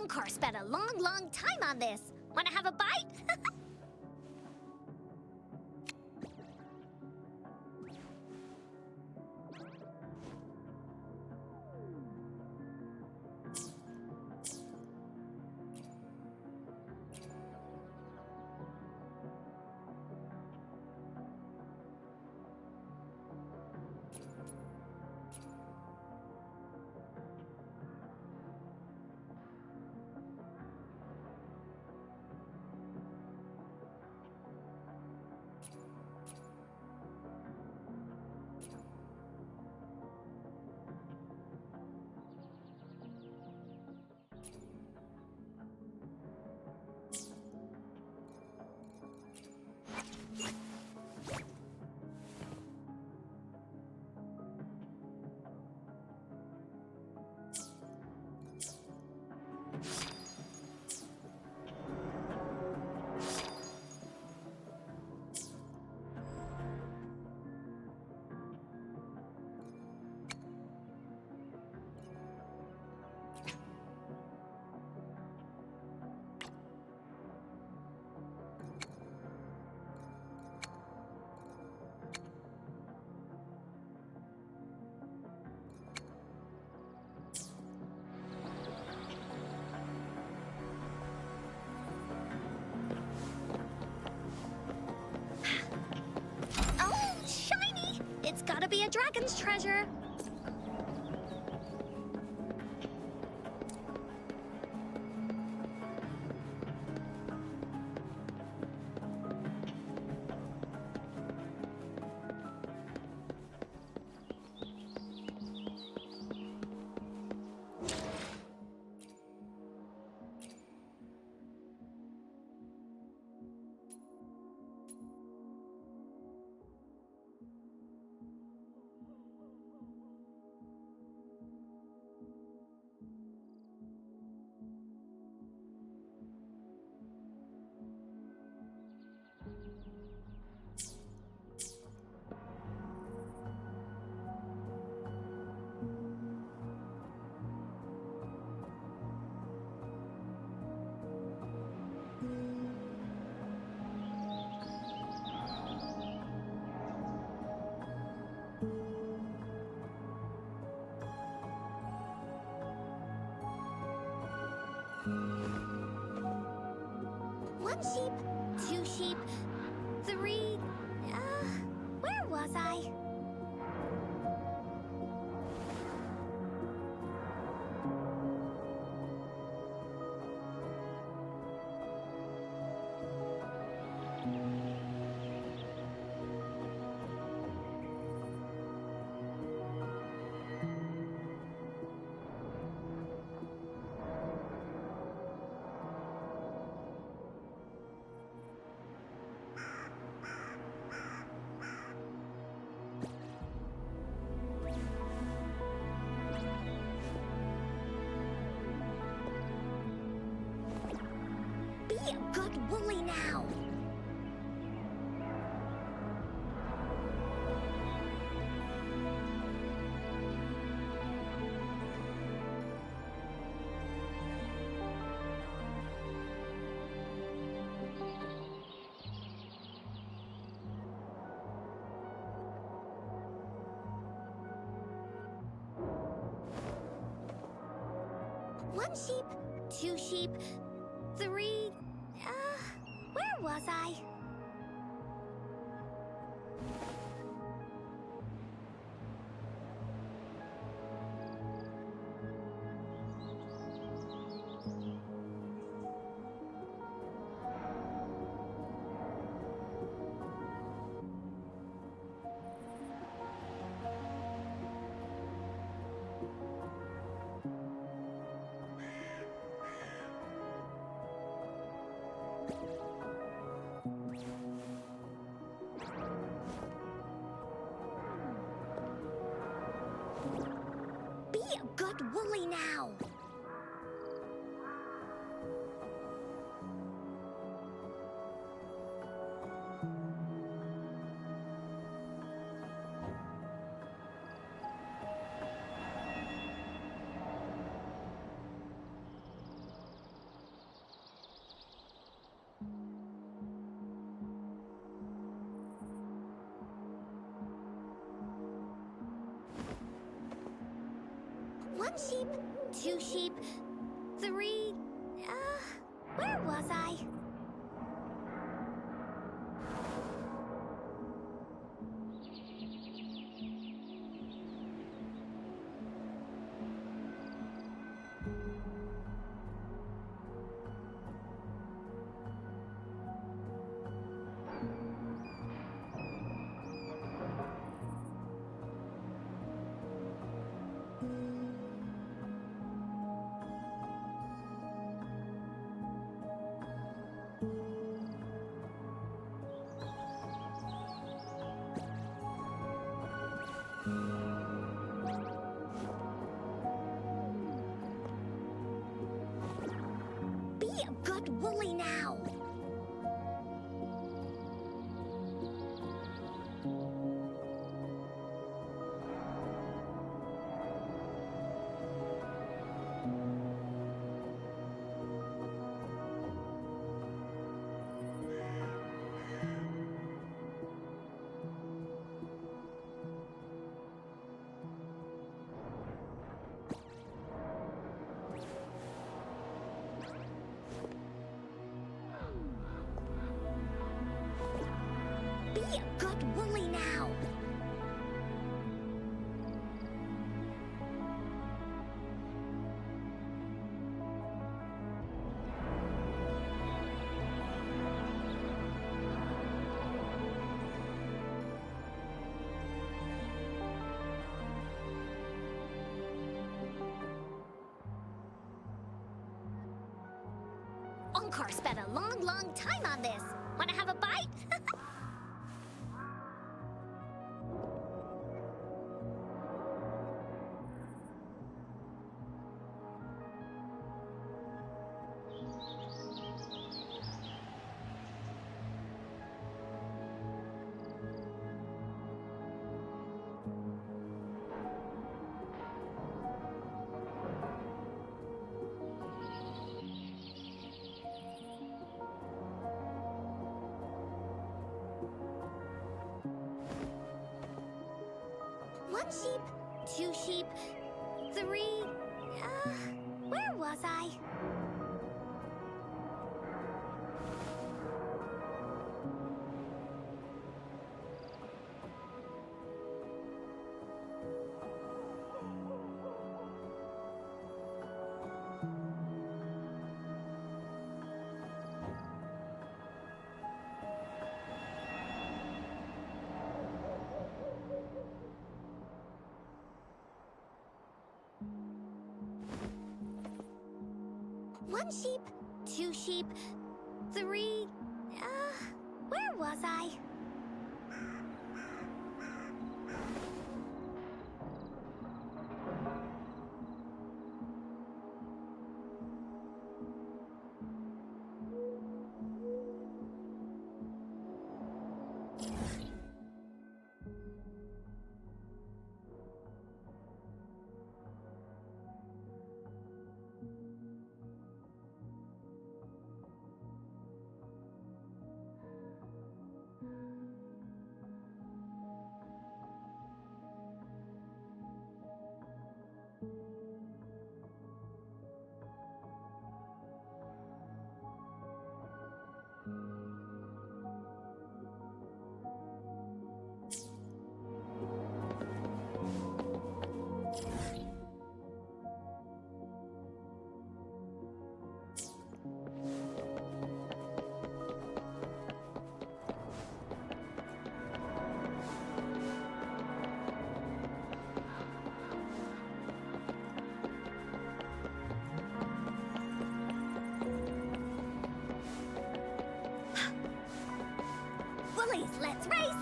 Bonkor spent a long time on this. Wanna have a bite? Oh, shiny! It's gotta be a dragon's treasure. One sheep, two sheep, three... where was I? Be a good woolly now. One sheep, two sheep, three... where was I? Be a good woolly now. One sheep, two sheep, three... where was I? Be a good woolly now. Be a good woolly now. Encore spent a long time on this. Wanna have a bite? One sheep, two sheep, three... where was I? One sheep, two sheep, three... where was I? Woolies, let's race!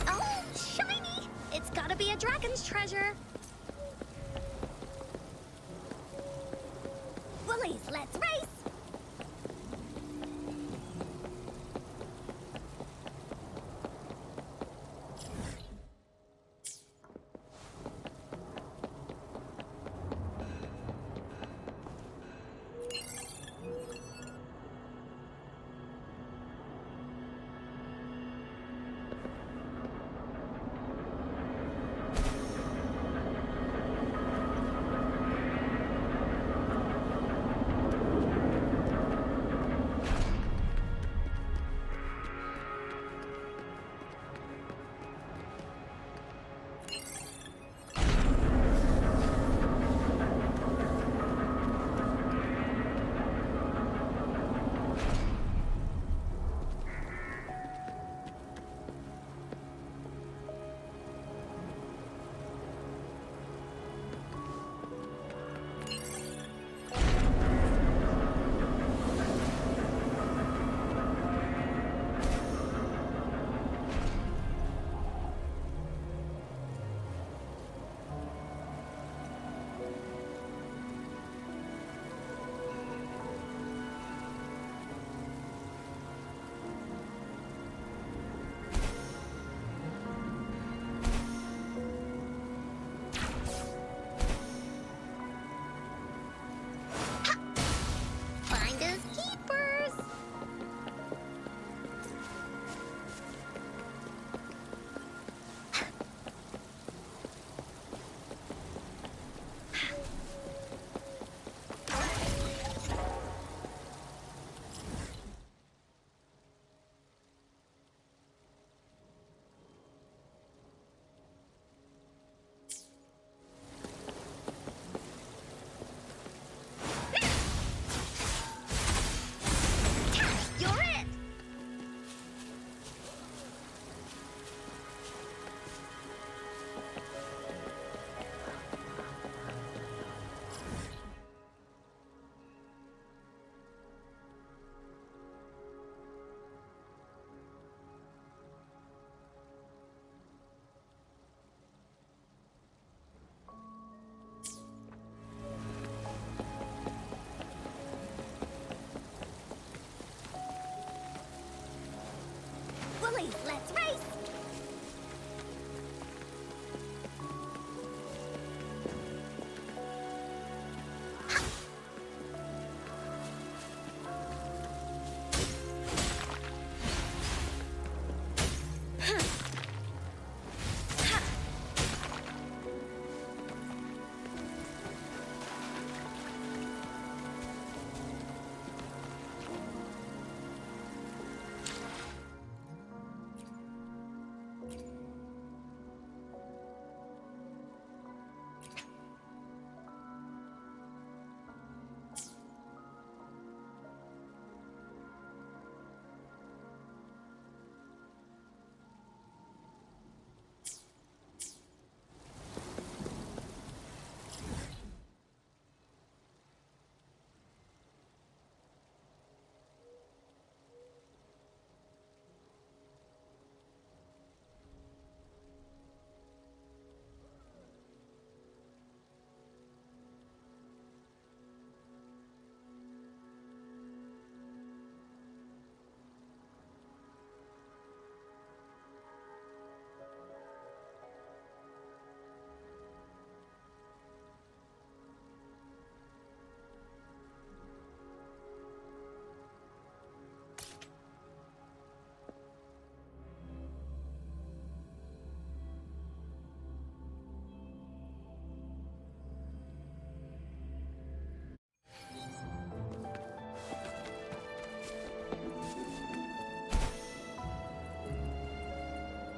Oh, shiny! It's gotta be a dragon's treasure. Woolies, let's race!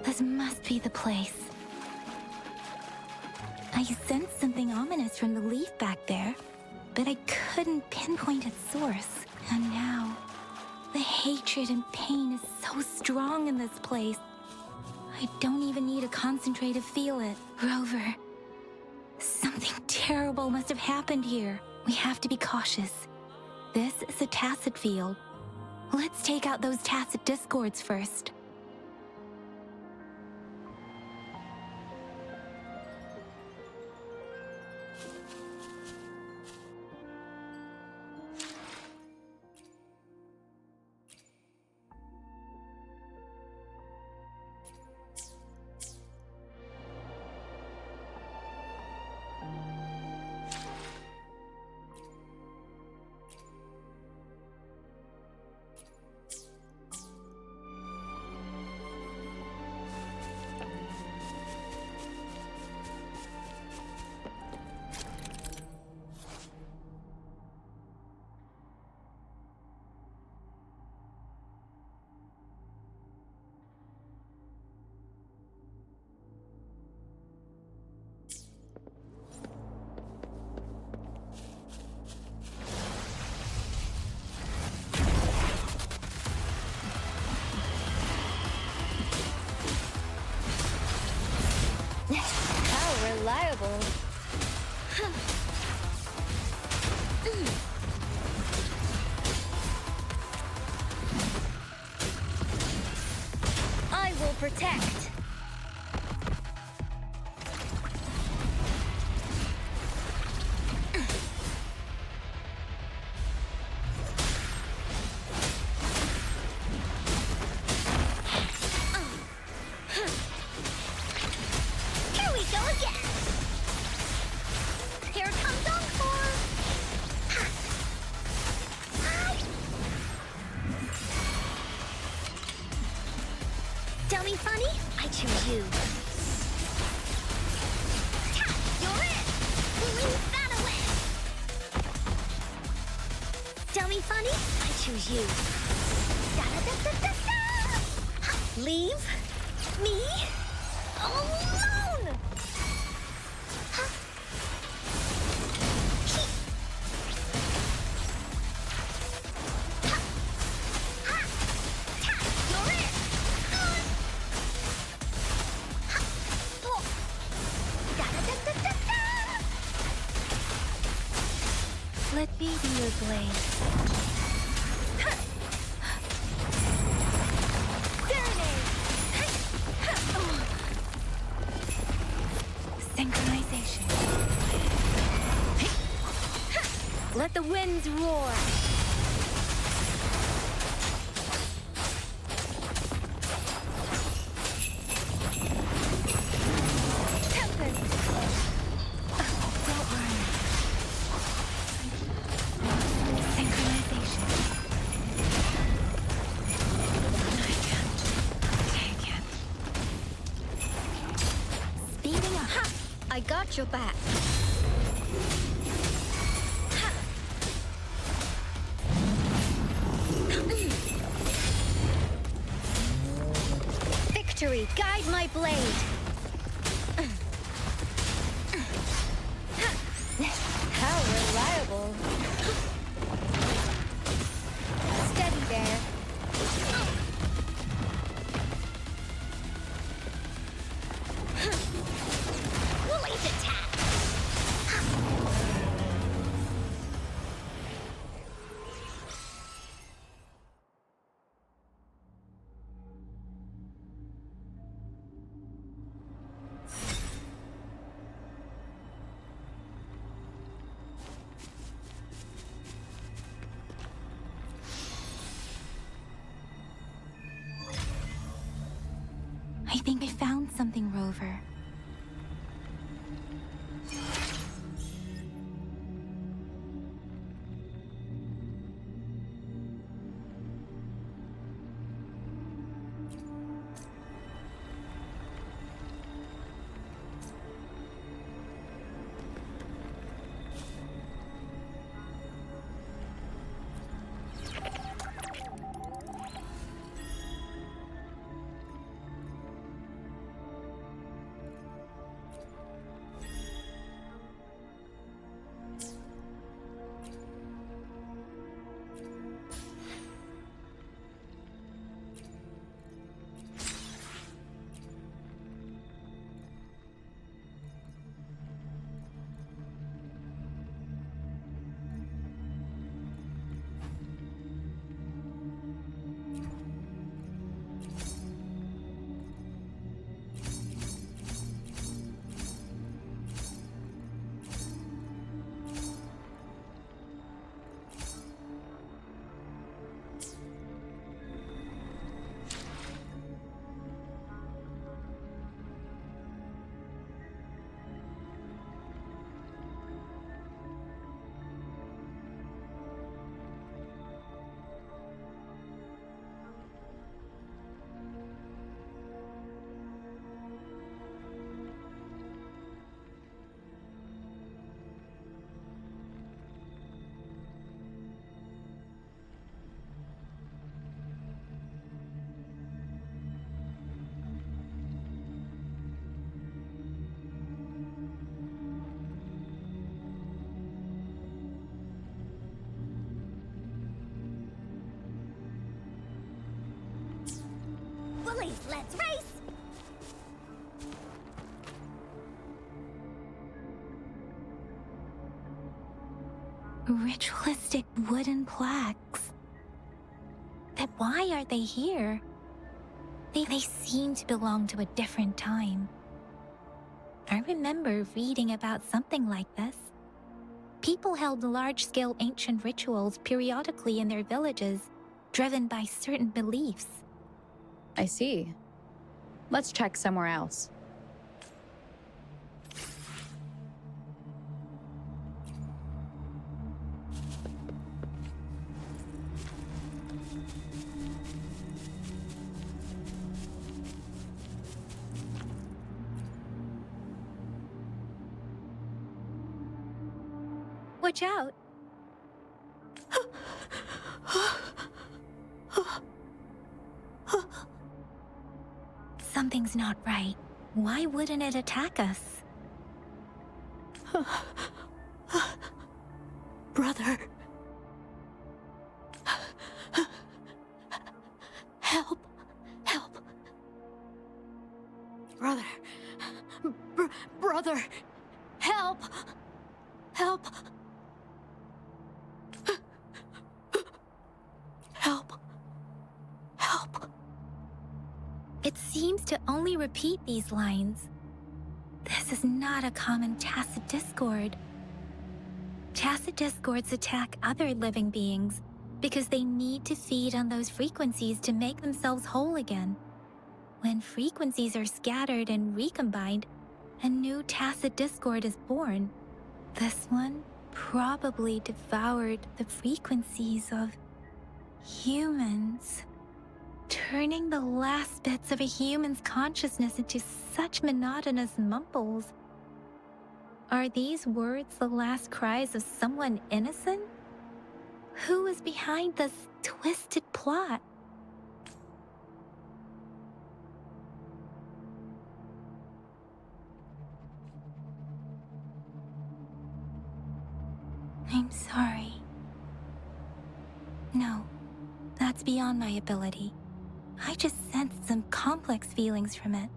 This must be the place. I sensed something ominous from the leaf back there, but I couldn't pinpoint its source. And now, the hatred and pain is so strong in this place. I don't even need to concentrate to feel it. Rover, something terrible must have happened here. We have to be cautious. This is a tacit field. Let's take out those tacit discords first. How reliable. I will protect. Dummy funny? I choose you. Ha! You're it! Leave that away! Dummy funny? I choose you. Da-da-da-da-da-da! Ha! Leave me alone! Ha! Let me be your blade. Synchronization. Let the winds roar. I got your back. Victory, guide my blade. How reliable. Steady there. I think I found something, Rover. Please, let's race! Ritualistic wooden plaques. But why are they here? They seem to belong to a different time. I remember reading about something like this. People held large-scale ancient rituals periodically in their villages, driven by certain beliefs. I see. Let's check somewhere else. Watch out! Something's not right. Why wouldn't it attack us? Brother. Help. Help. Brother. Brother. Help. Help. Help. Help. It seems to only repeat these lines. This is not a common tacit discord. Tacit discords attack other living beings because they need to feed on those frequencies to make themselves whole again. When frequencies are scattered and recombined, a new tacit discord is born. This one probably devoured the frequencies of humans, turning the last bits of a human's consciousness into such monotonous mumbles. Are these words the last cries of someone innocent? Who is behind this twisted plot? I'm sorry. No, that's beyond my ability. I just sensed some complex feelings from it.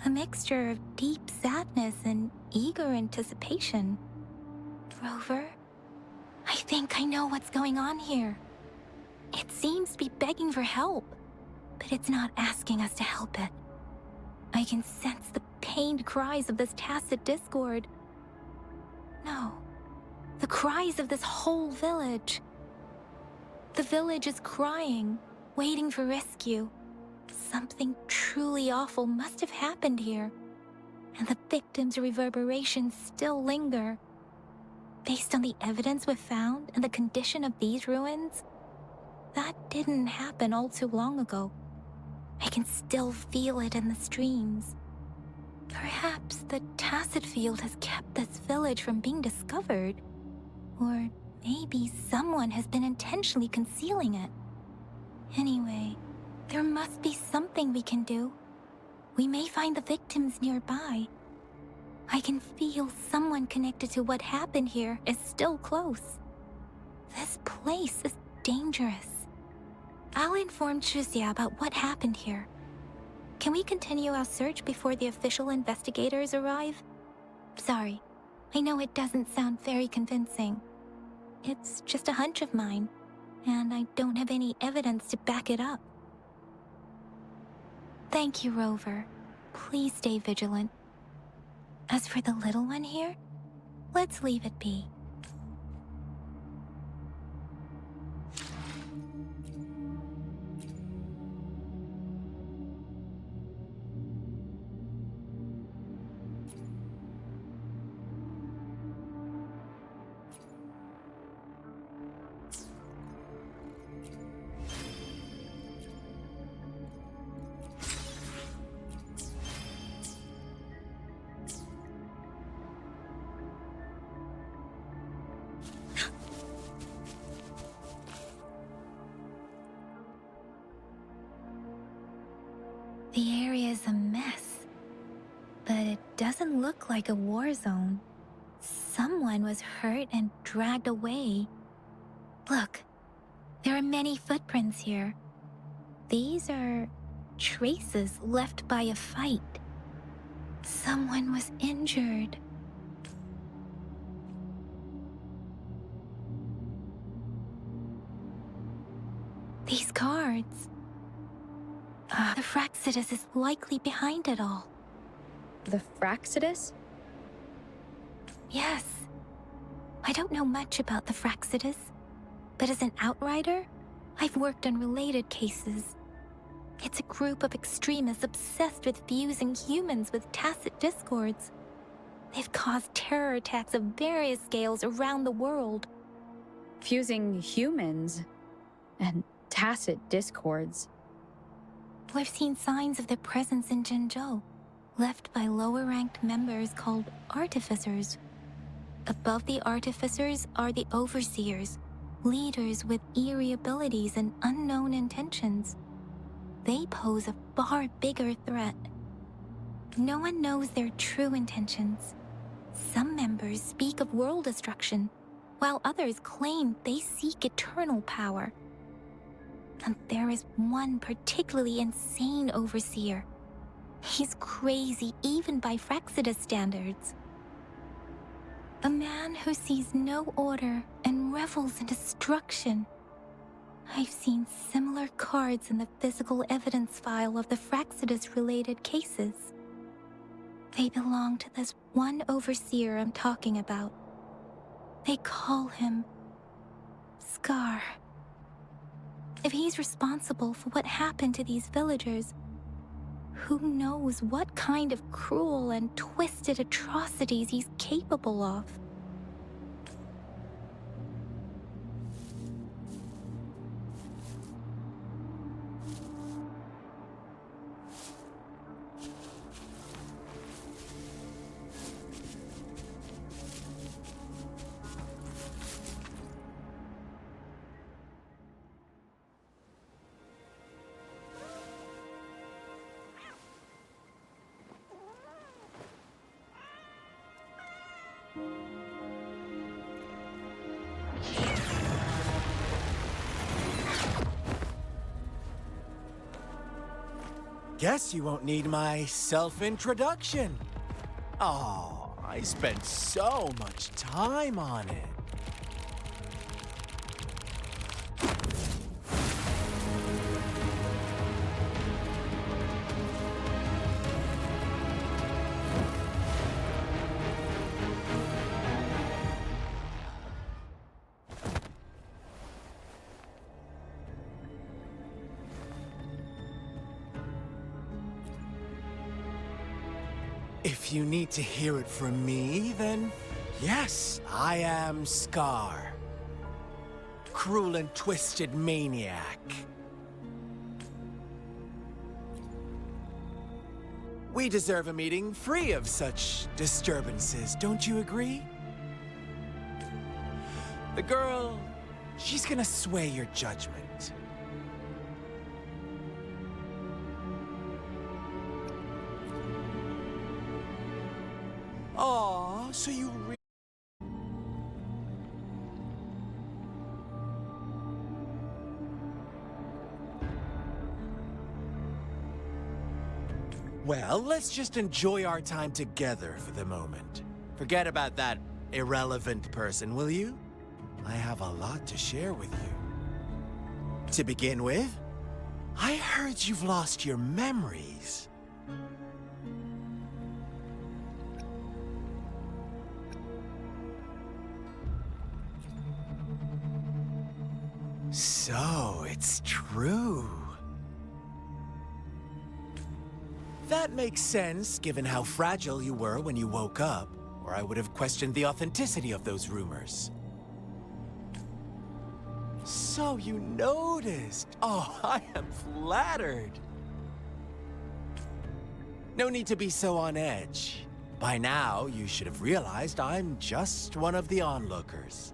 A mixture of deep sadness and eager anticipation. Rover, I think I know what's going on here. It seems to be begging for help, but it's not asking us to help it. I can sense the pained cries of this tacit discord. No, the cries of this whole village. The village is crying, waiting for rescue. Something truly awful must have happened here, and the victims' reverberations still linger. Based on the evidence we've found and the condition of these ruins, that didn't happen all too long ago. I can still feel it in the streams. Perhaps the tacit field has kept this village from being discovered. Or maybe someone has been intentionally concealing it. Anyway, there must be something we can do. We may find the victims nearby. I can feel someone connected to what happened here is still close. This place is dangerous. I'll inform Chuzia about what happened here. Can we continue our search before the official investigators arrive? Sorry, I know it doesn't sound very convincing. It's just a hunch of mine, and I don't have any evidence to back it up. Thank you, Rover. Please stay vigilant. As for the little one here, let's leave it be. The area is a mess, but it doesn't look like a war zone. Someone was hurt and dragged away. Look, there are many footprints here. These are traces left by a fight. Someone was injured. These cards. The Fraxidus is likely behind it all. The Fraxidus? Yes. I don't know much about the Fraxidus, but as an outrider, I've worked on related cases. It's a group of extremists obsessed with fusing humans with tacit discords. They've caused terror attacks of various scales around the world. Fusing humans and tacit discords. I've seen signs of their presence in Jinzhou, left by lower-ranked members called artificers. Above the artificers are the overseers, leaders with eerie abilities and unknown intentions. They pose a far bigger threat. No one knows their true intentions. Some members speak of world destruction, while others claim they seek eternal power. And there is one particularly insane overseer. He's crazy even by Fraxidus standards. A man who sees no order and revels in destruction. I've seen similar cards in the physical evidence file of the Fraxidus-related cases. They belong to this one overseer I'm talking about. They call him Scar. If he's responsible for what happened to these villagers, who knows what kind of cruel and twisted atrocities he's capable of? Guess you won't need my self-introduction. Oh, I spent so much time on it. If you need to hear it from me, then yes, I am Scar. Cruel and twisted maniac. We deserve a meeting free of such disturbances, don't you agree? The girl, she's gonna sway your judgment. Aw, so you Well, let's just enjoy our time together for the moment. Forget about that irrelevant person, will you? I have a lot to share with you. To begin with, I heard you've lost your memories. So, it's true. That makes sense, given how fragile you were when you woke up, or I would have questioned the authenticity of those rumors. So you noticed. Oh, I am flattered. No need to be so on edge. By now, you should have realized I'm just one of the onlookers.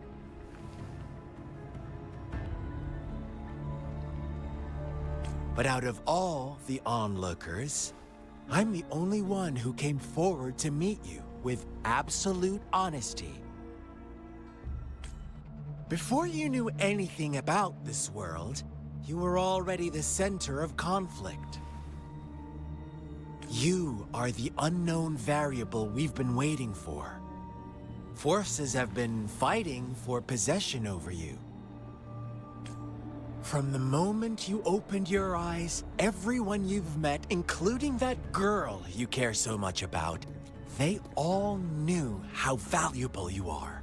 But out of all the onlookers, I'm the only one who came forward to meet you with absolute honesty. Before you knew anything about this world, you were already the center of conflict. You are the unknown variable we've been waiting for. Forces have been fighting for possession over you. From the moment you opened your eyes, everyone you've met, including that girl you care so much about, they all knew how valuable you are.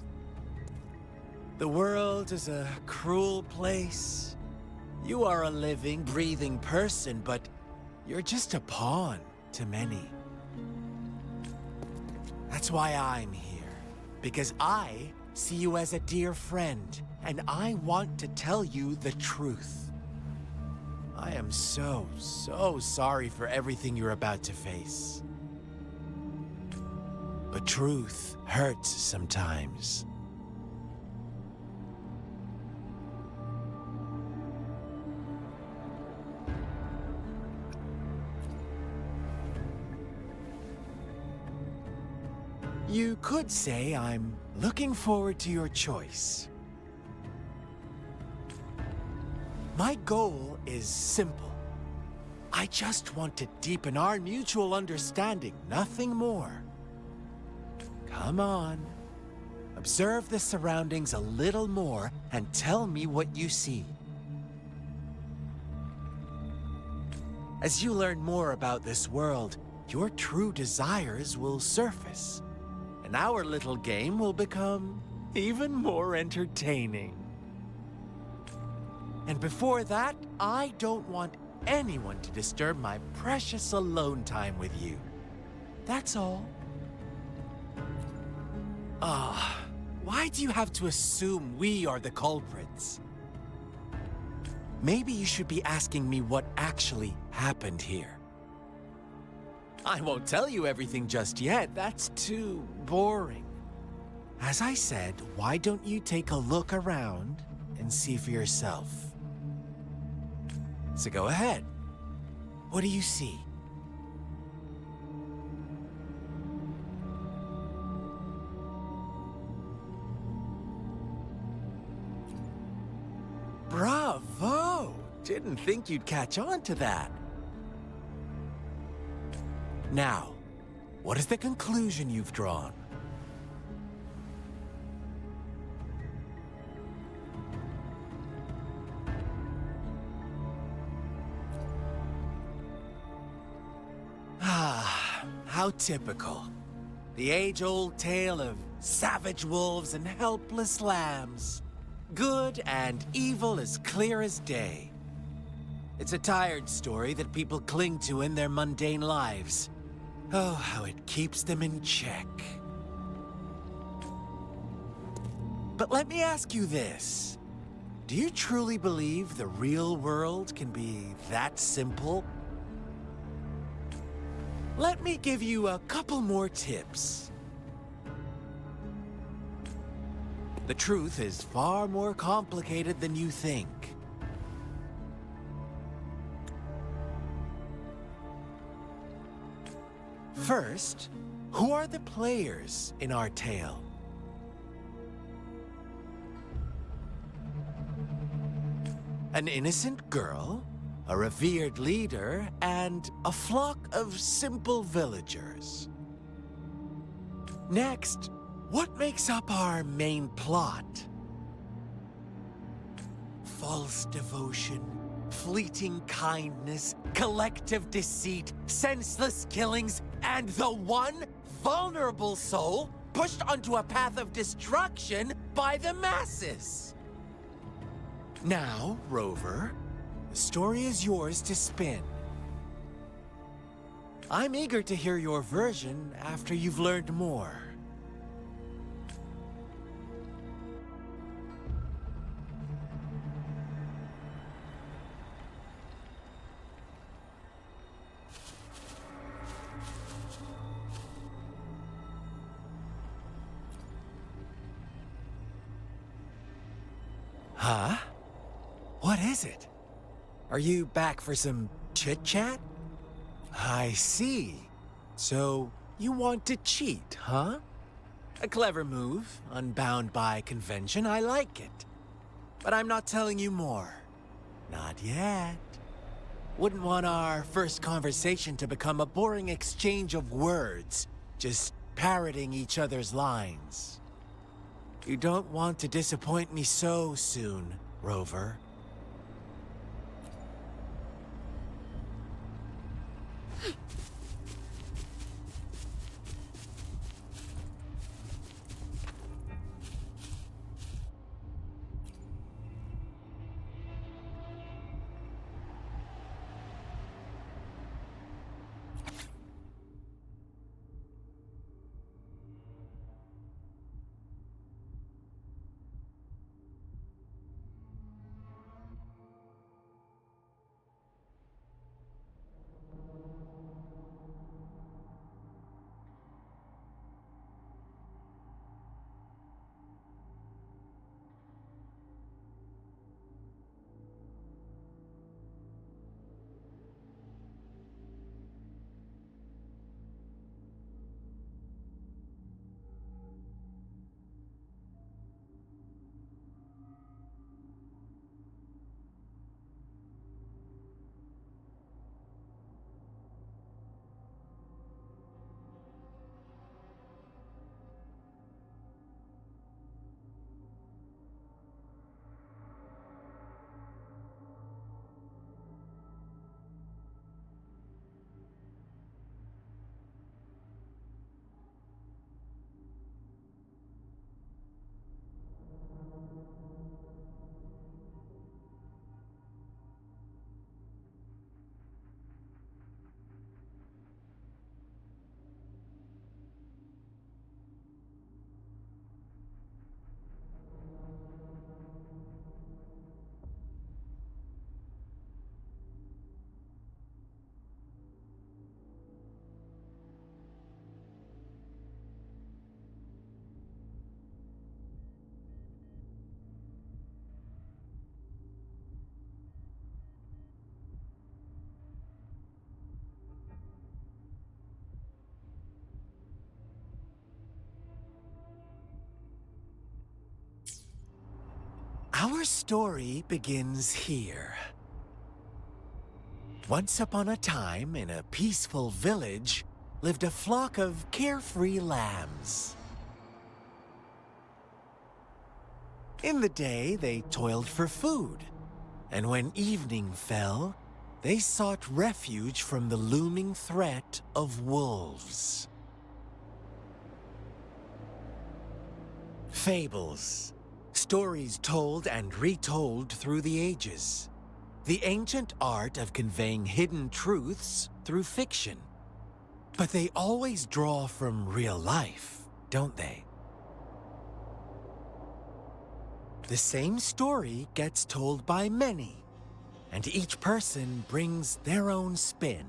The world is a cruel place. You are a living, breathing person, but you're just a pawn to many. That's why I'm here, because I see you as a dear friend, and I want to tell you the truth. I am so sorry for everything you're about to face. But truth hurts sometimes. You could say I'm looking forward to your choice. My goal is simple. I just want to deepen our mutual understanding, nothing more. Come on. Observe the surroundings a little more and tell me what you see. As you learn more about this world, your true desires will surface. And our little game will become even more entertaining. And before that, I don't want anyone to disturb my precious alone time with you. That's all. Why do you have to assume we are the culprits? Maybe you should be asking me what actually happened here. I won't tell you everything just yet. That's too boring. As I said, why don't you take a look around and see for yourself? So go ahead. What do you see? Bravo! Didn't think you'd catch on to that. Now, what is the conclusion you've drawn? How typical. The age-old tale of savage wolves and helpless lambs. Good and evil as clear as day. It's a tired story that people cling to in their mundane lives. Oh, how it keeps them in check. But let me ask you this. Do you truly believe the real world can be that simple? Let me give you a couple more tips. The truth is far more complicated than you think. First, who are the players in our tale? An innocent girl, a revered leader, and a flock of simple villagers. Next, what makes up our main plot? False devotion, fleeting kindness, collective deceit, senseless killings, and the one vulnerable soul pushed onto a path of destruction by the masses. Now, Rover, the story is yours to spin. I'm eager to hear your version after you've learned more. Huh? What is it? Are you back for some chit-chat? I see. So, you want to cheat, huh? A clever move, unbound by convention, I like it. But I'm not telling you more. Not yet. Wouldn't want our first conversation to become a boring exchange of words, just parroting each other's lines. You don't want to disappoint me so soon, Rover. Our story begins here. Once upon a time, in a peaceful village, lived a flock of carefree lambs. In the day, they toiled for food, and when evening fell, they sought refuge from the looming threat of wolves. Fables. Stories told and retold through the ages. The ancient art of conveying hidden truths through fiction. But they always draw from real life, don't they? The same story gets told by many, and each person brings their own spin,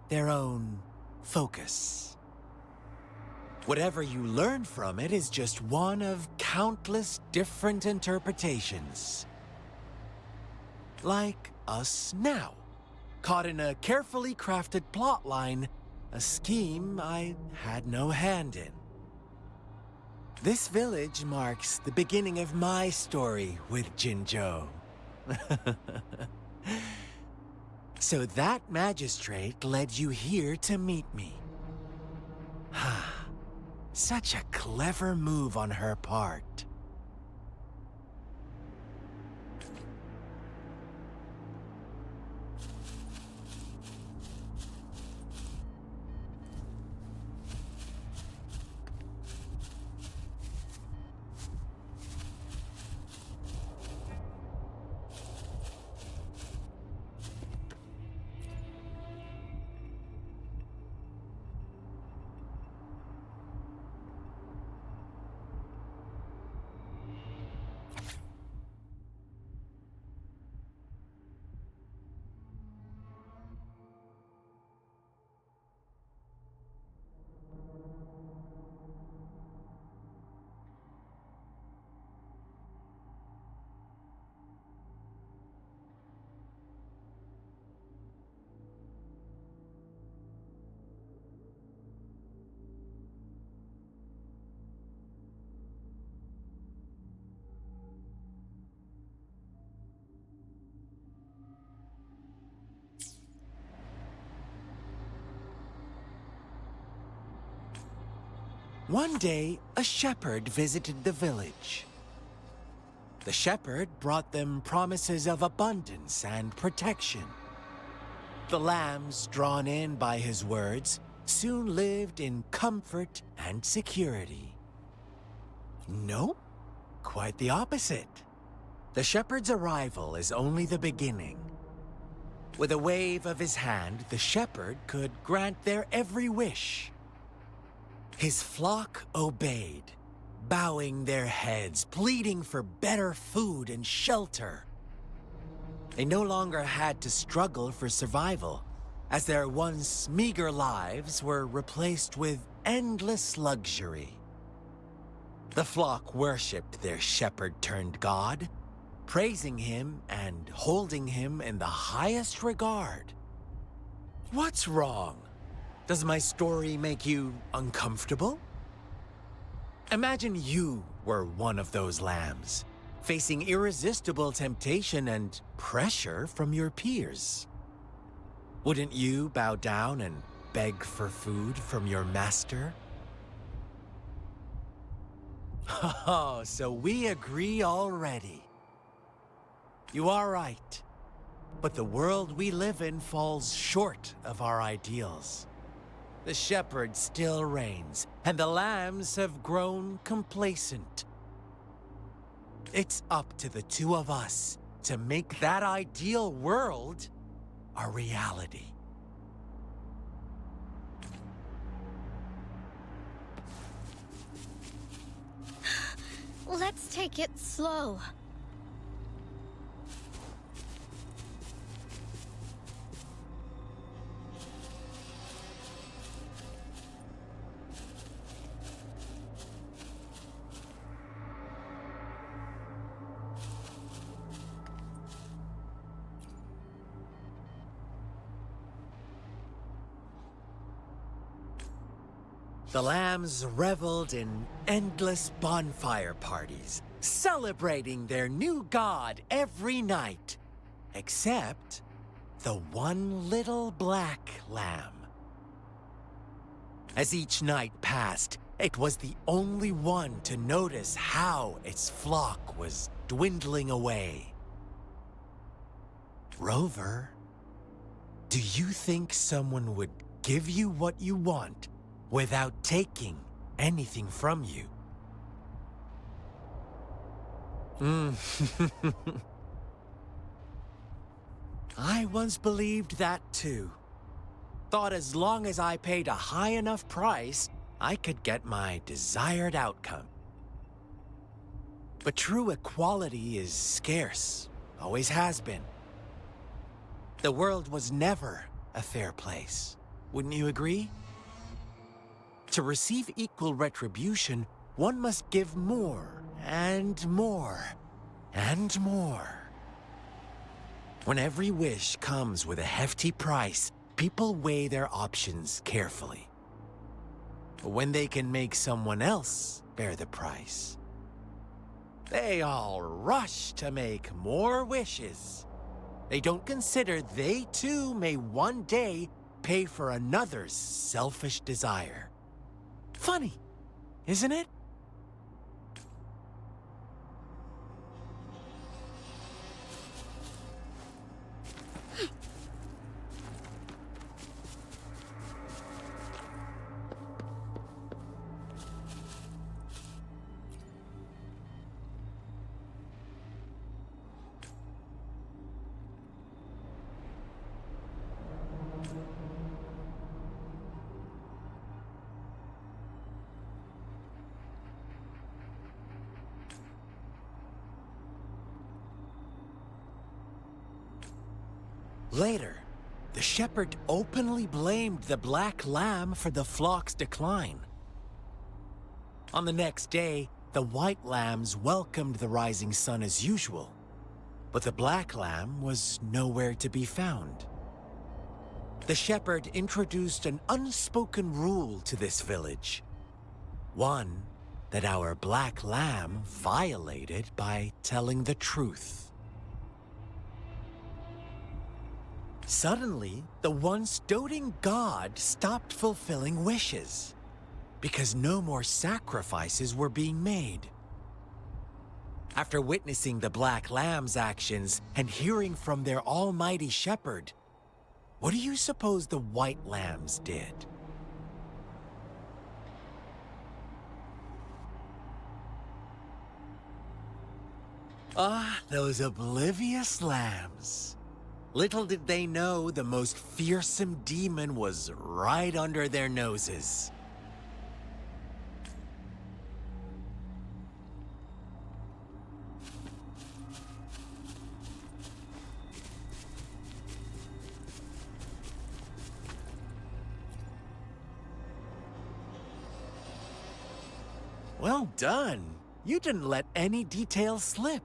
their own focus. Whatever you learn from it is just one of countless different interpretations. Like us now, caught in a carefully crafted plotline, a scheme I had no hand in. This village marks the beginning of my story with Jinzhou. So that magistrate led you here to meet me. Such a clever move on her part. One day, a shepherd visited the village. The shepherd brought them promises of abundance and protection. The lambs, drawn in by his words, soon lived in comfort and security. Nope, quite the opposite. The shepherd's arrival is only the beginning. With a wave of his hand, the shepherd could grant their every wish. His flock obeyed, bowing their heads, pleading for better food and shelter. They no longer had to struggle for survival, as their once meager lives were replaced with endless luxury. The flock worshipped their shepherd-turned-god, praising him and holding him in the highest regard. What's wrong? Does my story make you uncomfortable? Imagine you were one of those lambs, facing irresistible temptation and pressure from your peers. Wouldn't you bow down and beg for food from your master? Oh, so we agree already. You are right, but the world we live in falls short of our ideals. The shepherd still reigns, and the lambs have grown complacent. It's up to the two of us to make that ideal world a reality. Let's take it slow. The lambs reveled in endless bonfire parties, celebrating their new god every night, except the one little black lamb. As each night passed, it was the only one to notice how its flock was dwindling away. Rover, do you think someone would give you what you want without taking anything from you? I once believed that too. Thought as long as I paid a high enough price, I could get my desired outcome. But true equality is scarce, always has been. The world was never a fair place, wouldn't you agree? To receive equal retribution, one must give more and more and more. When every wish comes with a hefty price, people weigh their options carefully. But when they can make someone else bear the price, they all rush to make more wishes. They don't consider they too may one day pay for another's selfish desire. Funny, isn't it? Later, the shepherd openly blamed the black lamb for the flock's decline. On the next day, the white lambs welcomed the rising sun as usual, but the black lamb was nowhere to be found. The shepherd introduced an unspoken rule to this village, one that our black lamb violated by telling the truth. Suddenly, the once doting god stopped fulfilling wishes. because no more sacrifices were being made. After witnessing the Black Lamb's actions and hearing from their almighty shepherd, what do you suppose the White Lambs did? Ah, those oblivious lambs. Little did they know the most fearsome demon was right under their noses. Well done. You didn't let any details slip.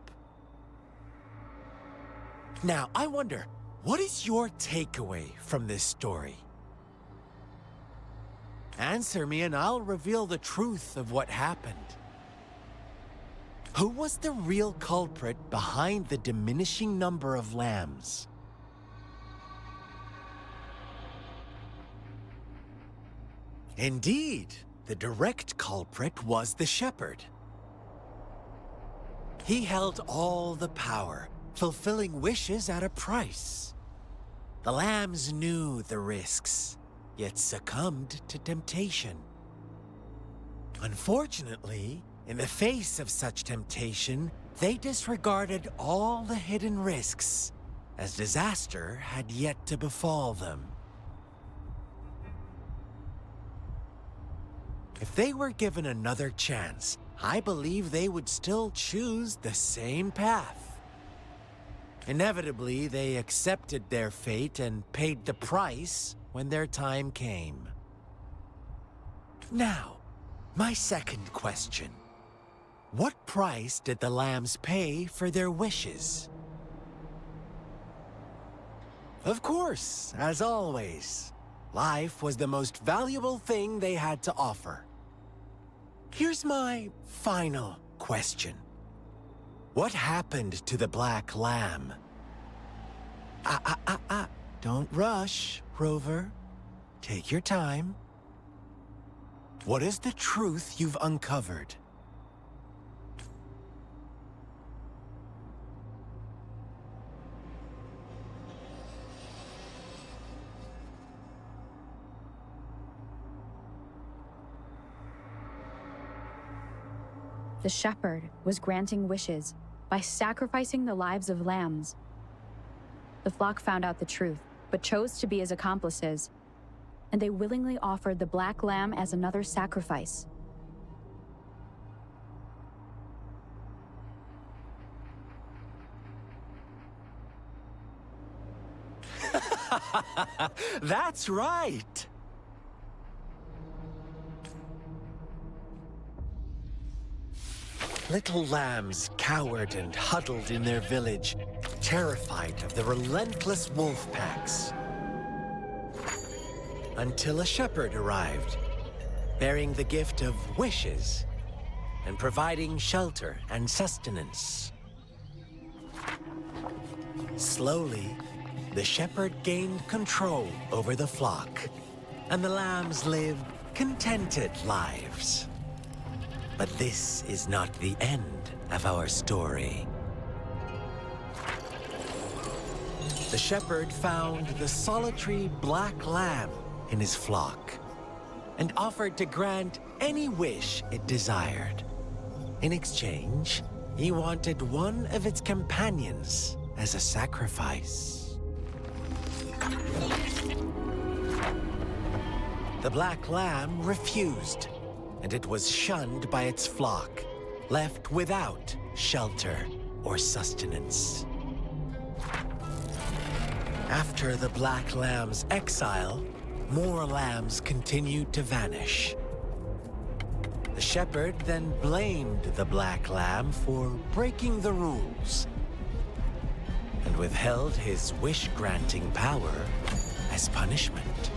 Now, I wonder, what is your takeaway from this story? Answer me and I'll reveal the truth of what happened. Who was the real culprit behind the diminishing number of lambs? Indeed, the direct culprit was the shepherd. He held all the power, fulfilling wishes at a price. The lambs knew the risks, yet succumbed to temptation. Unfortunately, in the face of such temptation, they disregarded all the hidden risks, as disaster had yet to befall them. If they were given another chance, I believe they would still choose the same path. Inevitably, they accepted their fate and paid the price when their time came. Now, my second question. What price did the lambs pay for their wishes? Of course, as always, life was the most valuable thing they had to offer. Here's my final question. What happened to the Black Lamb? Don't rush, Rover. Take your time. What is the truth you've uncovered? The shepherd was granting wishes by sacrificing the lives of lambs. The flock found out the truth, but chose to be his accomplices, and they willingly offered the black lamb as another sacrifice. That's right! Little lambs cowered and huddled in their village, terrified of the relentless wolf packs. Until a shepherd arrived, bearing the gift of wishes and providing shelter and sustenance. Slowly, the shepherd gained control over the flock, and the lambs lived contented lives. But this is not the end of our story. The shepherd found the solitary black lamb in his flock and offered to grant any wish it desired. In exchange, he wanted one of its companions as a sacrifice. The black lamb refused, and it was shunned by its flock, left without shelter or sustenance. After the black lamb's exile, more lambs continued to vanish. The shepherd then blamed the black lamb for breaking the rules and withheld his wish-granting power as punishment.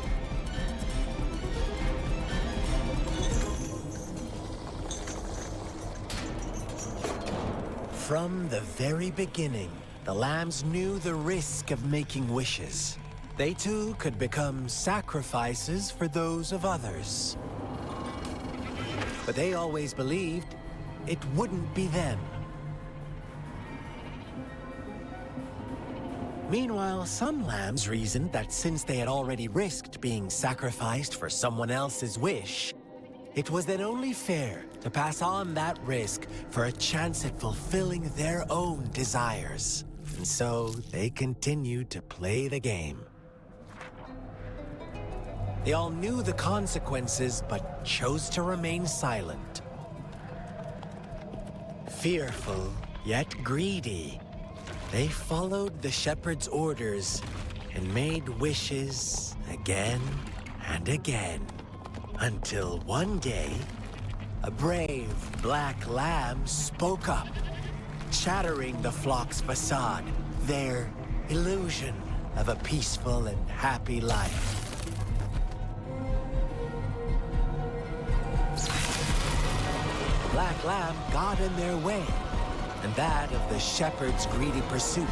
From the very beginning, the lambs knew the risk of making wishes. They too could become sacrifices for those of others. but they always believed it wouldn't be them. Meanwhile, some lambs reasoned that since they had already risked being sacrificed for someone else's wish, it was then only fair to pass on that risk for a chance at fulfilling their own desires. And so they continued to play the game. They all knew the consequences, but chose to remain silent. Fearful, yet greedy, they followed the shepherd's orders and made wishes again and again, until one day, a brave black lamb spoke up, shattering the flock's facade, their illusion of a peaceful and happy life. Black lamb got in their way, and that of the shepherd's greedy pursuit,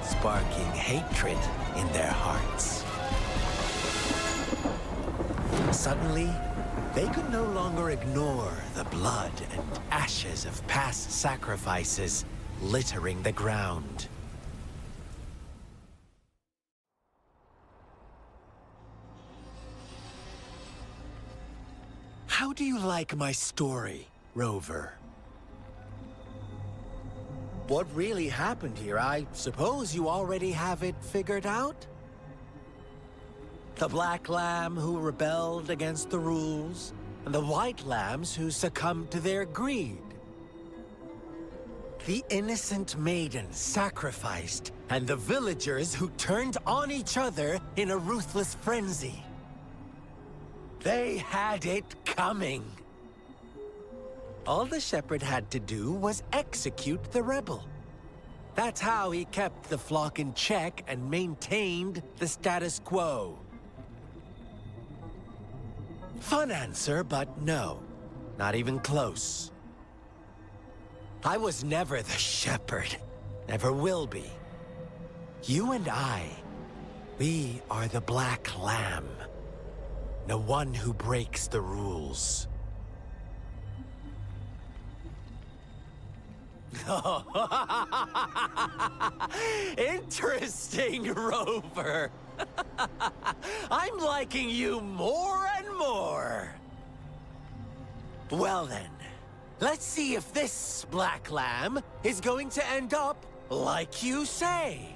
sparking hatred in their hearts. Suddenly, they could no longer ignore the blood and ashes of past sacrifices littering the ground. How do you like my story, Rover? What really happened here? I suppose you already have it figured out? The black lamb who rebelled against the rules, and the white lambs who succumbed to their greed. The innocent maiden sacrificed, and the villagers who turned on each other in a ruthless frenzy. They had it coming. All the shepherd had to do was execute the rebel. That's how he kept the flock in check and maintained the status quo. Fun answer, but no, not even close. I was never the shepherd, never will be. You and I, we are the black lamb, the one who breaks the rules. Interesting, Rover. I'm liking you more and more. Well then, let's see if this black lamb is going to end up like you say.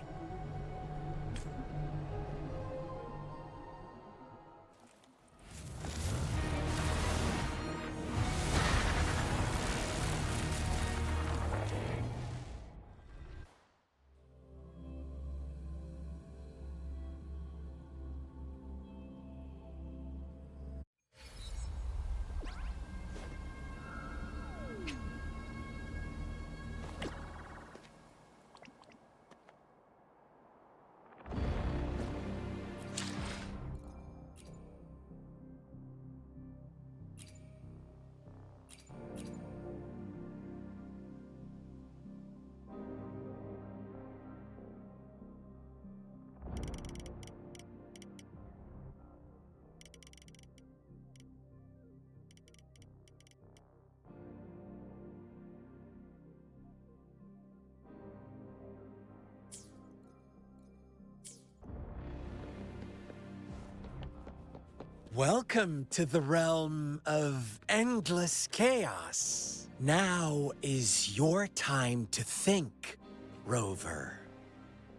Welcome to the realm of endless chaos. Now is your time to think, Rover.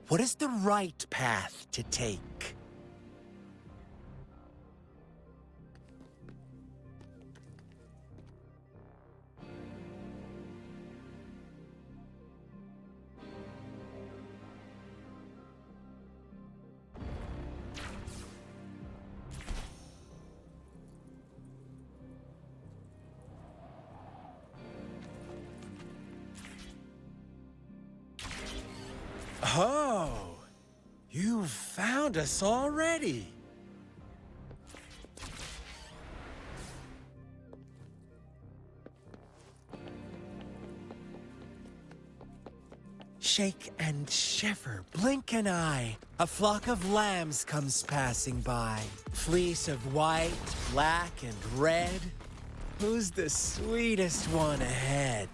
What is the right path to take? Oh, you've found us already. Shake and shiver, blink an eye. A flock of lambs comes passing by. Fleece of white, black, and red. Who's the sweetest one ahead?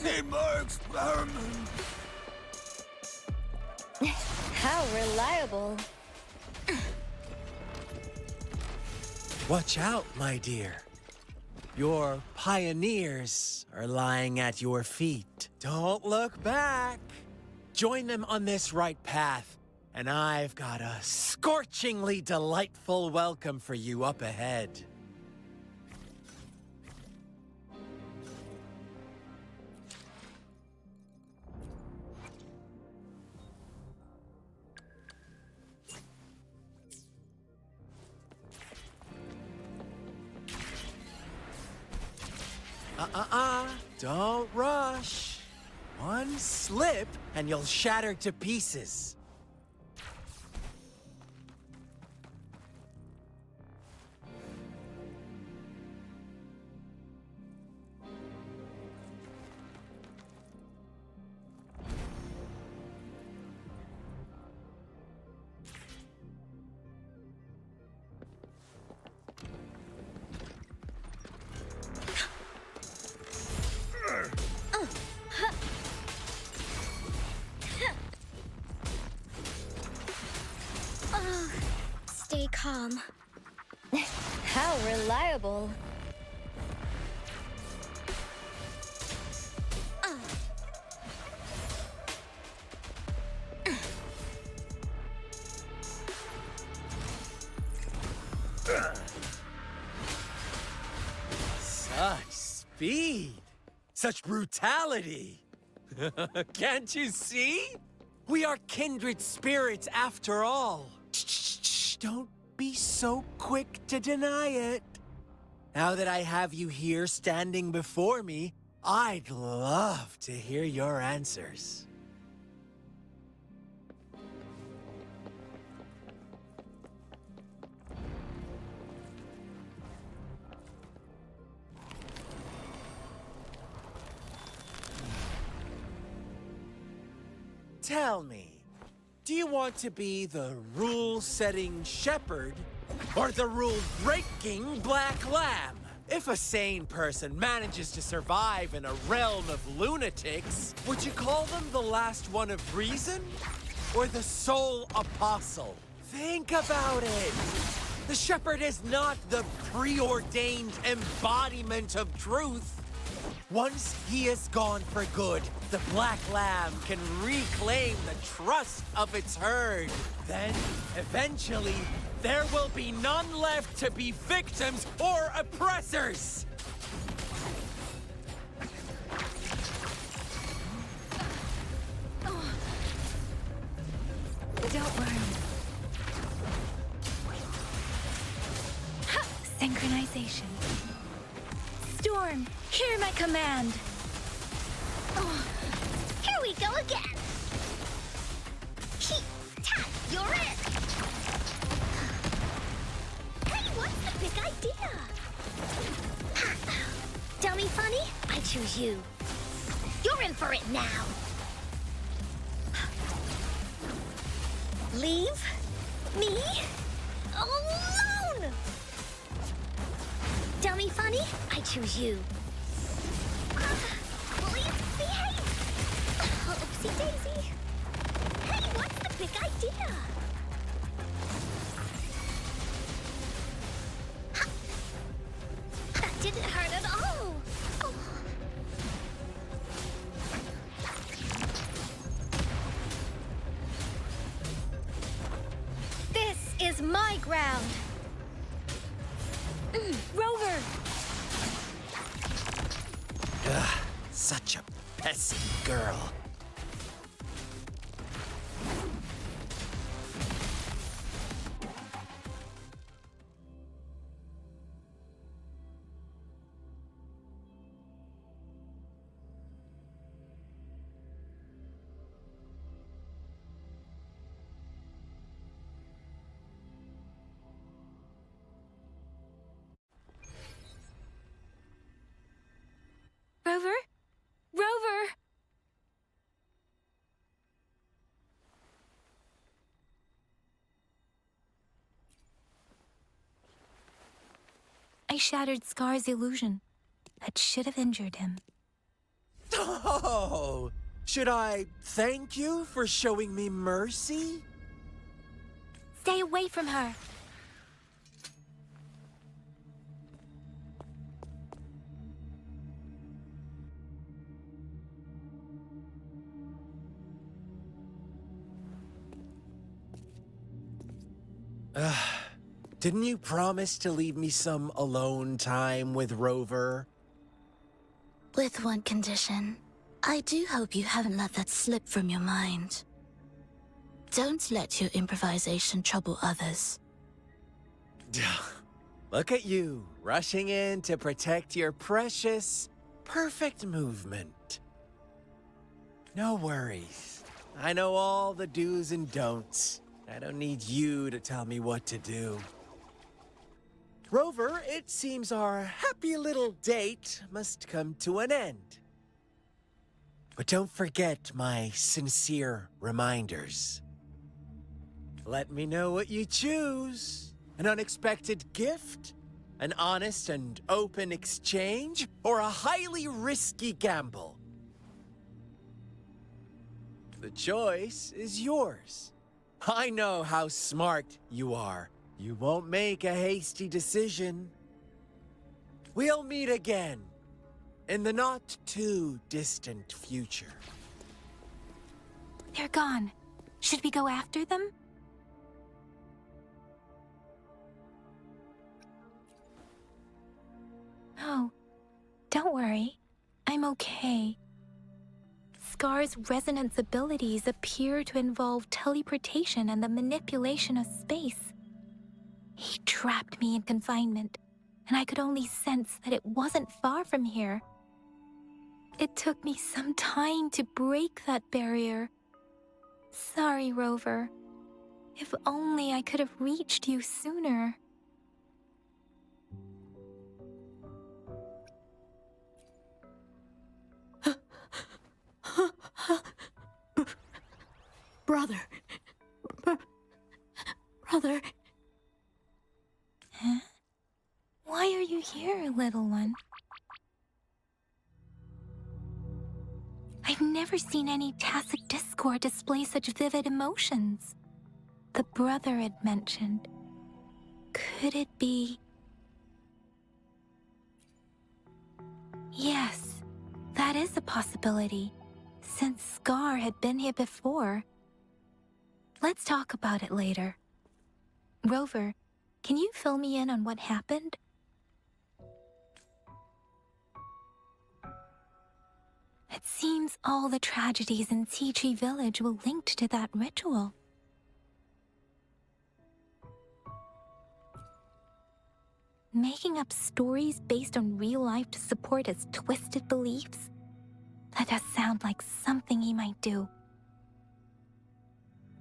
Need more experiment. How reliable. Watch out, my dear. Your pioneers are lying at your feet. Don't look back. Join them on this right path, and I've got a scorchingly delightful welcome for you up ahead. Don't rush. One slip, and you'll shatter to pieces. Stay calm. How reliable. Such speed! Such brutality! Can't you see? We are kindred spirits after all. Shh, don't be so quick to deny it. Now that I have you here standing before me, I'd love to hear your answers. Tell me, do you want to be the rule-setting shepherd or the rule-breaking black lamb? If a sane person manages to survive in a realm of lunatics, would you call them the last one of reason or the sole apostle? Think about it. The shepherd is not the preordained embodiment of truth. Once he is gone for good, the Black Lamb can reclaim the trust of its herd. Then, eventually, there will be none left to be victims or oppressors! Don't worry. Synchronization. Storm, hear my command. Here we go again. Heat, tap, you're in. Hey, what's the big idea? Dummy funny? I choose you. You're in for it now. Leave me alone! Dummy funny? I choose you. Please behave! Oopsie daisy. Hey, what's the big idea? That didn't hurt at all. Oh. This is my ground. Rover! Ugh, such a pesky girl. Rover? Rover! I shattered Scar's illusion. That should have injured him. Oh! Should I thank you for showing me mercy? Stay away from her! Didn't you promise to leave me some alone time with Rover? With one condition. I do hope you haven't let that slip from your mind. Don't let your improvisation trouble others. Look at you, rushing in to protect your precious, perfect movement. No worries. I know all the do's and don'ts. I don't need you to tell me what to do. Rover, it seems our happy little date must come to an end. But don't forget my sincere reminders. Let me know what you choose. An unexpected gift? An honest and open exchange? Or a highly risky gamble? The choice is yours. I know how smart you are. You won't make a hasty decision. We'll meet again in the not-too-distant future. They're gone. Should we go after them? No, don't worry. I'm okay. Scar's resonance abilities appear to involve teleportation and the manipulation of space. He trapped me in confinement, and I could only sense that it wasn't far from here. It took me some time to break that barrier. Sorry, Rover. If only I could have reached you sooner. Brother. Brother. Huh? Why are you here, little one? I've never seen any tacit discord display such vivid emotions. The brother had mentioned. Could it be? Yes, that is a possibility, since Scar had been here before. Let's talk about it later. Rover, can you fill me in on what happened? It seems all the tragedies in Tea Tree Village were linked to that ritual. Making up stories based on real life to support his twisted beliefs? That does sound like something he might do.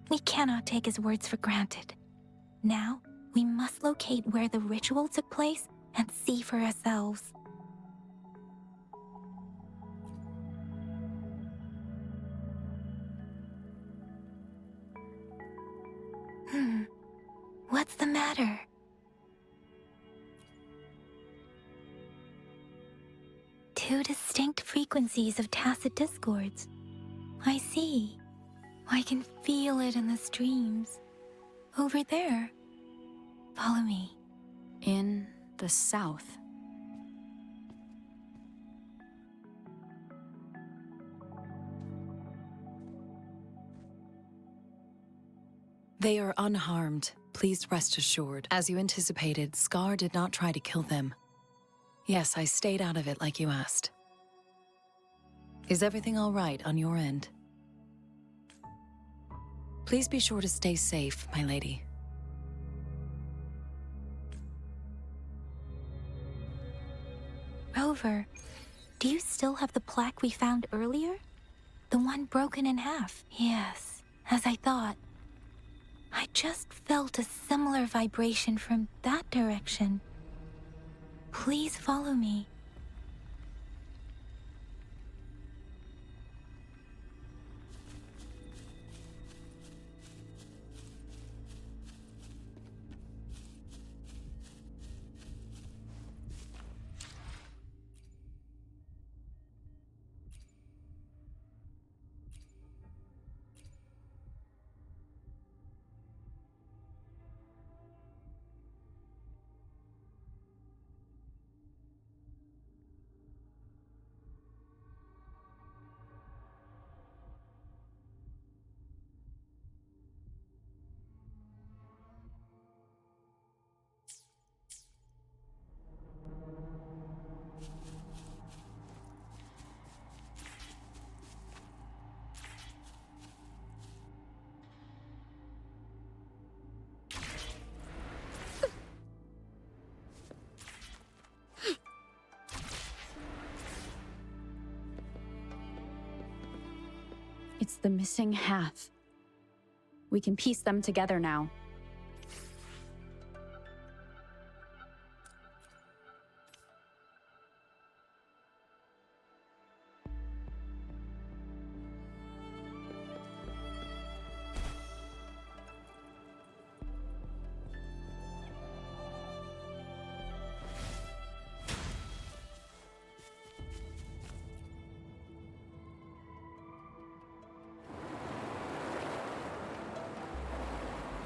We cannot take his words for granted. Now, we must locate where the ritual took place and see for ourselves. What's the matter? Two distinct frequencies of tacit discords. I see. I can feel it in the streams. Over there. Follow me. In the south. They are unharmed. Please rest assured. As you anticipated, Scar did not try to kill them. Yes, I stayed out of it like you asked. Is everything all right on your end? Please be sure to stay safe, my lady. Rover, do you still have the plaque we found earlier? The one broken in half? Yes, as I thought. I just felt a similar vibration from that direction. Please follow me. The missing half. We can piece them together now.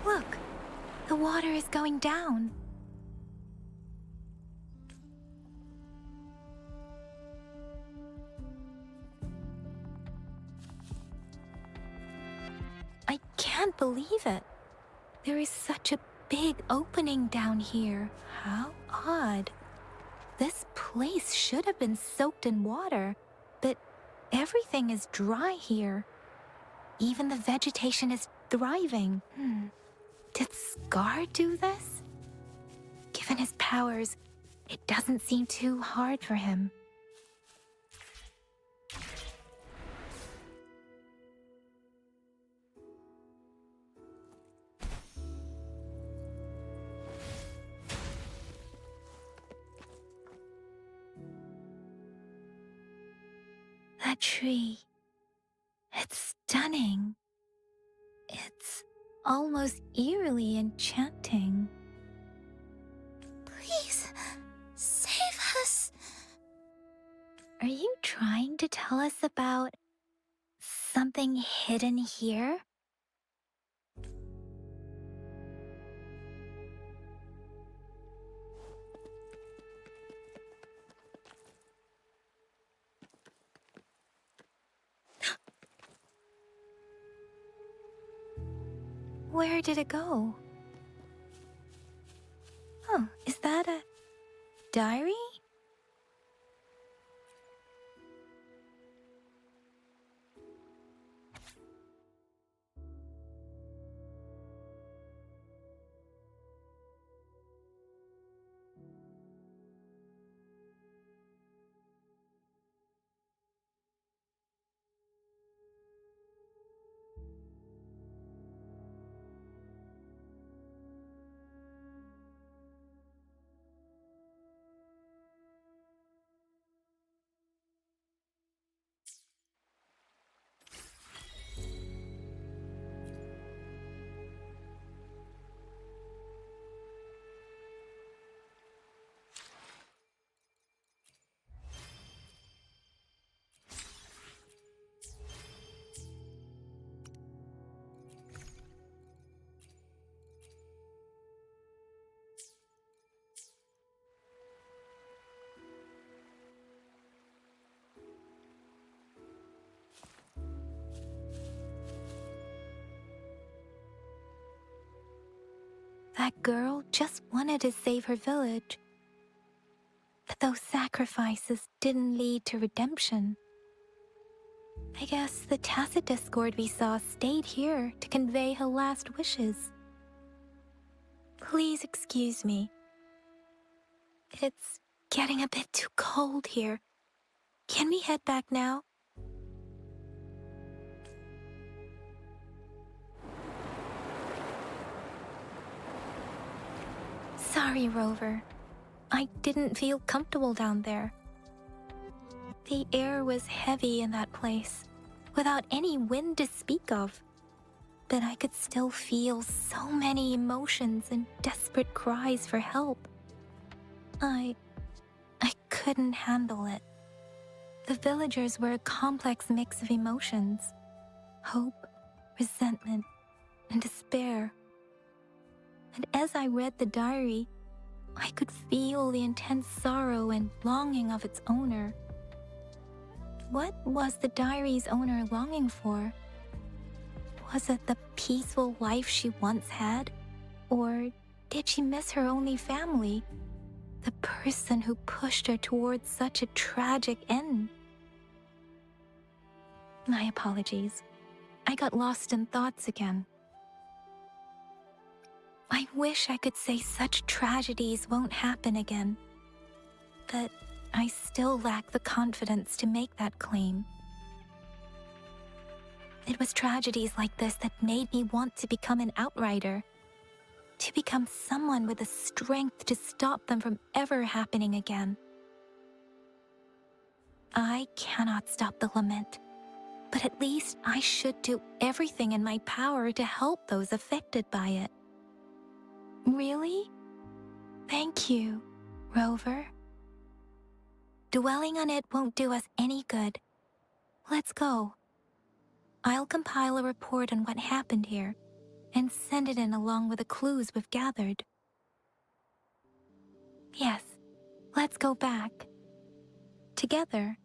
Look, the water is going down. I can't believe it. There is such a big opening down here. How odd. This place should have been soaked in water, but everything is dry here. Even the vegetation is thriving. Did Scar do this? Given his powers, it doesn't seem too hard for him. That tree. It's stunning. It's almost eerily enchanting. Please, save us. Are you trying to tell us about something hidden here? Where did it go? Oh, is that a diary? That girl just wanted to save her village. But those sacrifices didn't lead to redemption. I guess the tacit discord we saw stayed here to convey her last wishes. Please excuse me. It's getting a bit too cold here. Can we head back now? Sorry, Rover. I didn't feel comfortable down there. The air was heavy in that place, without any wind to speak of. But I could still feel so many emotions and desperate cries for help. I couldn't handle it. The villagers were a complex mix of emotions: hope, resentment, and despair. And as I read the diary, I could feel the intense sorrow and longing of its owner. What was the diary's owner longing for? Was it the peaceful life she once had? Or did she miss her only family? The person who pushed her towards such a tragic end? My apologies. I got lost in thoughts again. I wish I could say such tragedies won't happen again. But I still lack the confidence to make that claim. It was tragedies like this that made me want to become an outrider. To become someone with the strength to stop them from ever happening again. I cannot stop the lament, but at least I should do everything in my power to help those affected by it. Really? Thank you, Rover. Dwelling on it won't do us any good. Let's go. I'll compile a report on what happened here and send it in along with the clues we've gathered. Yes, let's go back. Together.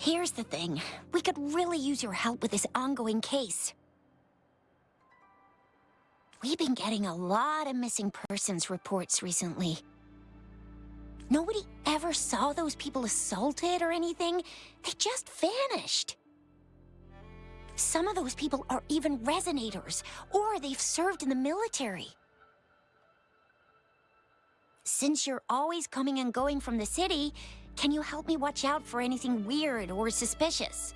Here's the thing. We could really use your help with this ongoing case. We've been getting a lot of missing persons reports recently. Nobody ever saw those people assaulted or anything. They just vanished. Some of those people are even resonators, or they've served in the military. Since you're always coming and going from the city, can you help me watch out for anything weird or suspicious?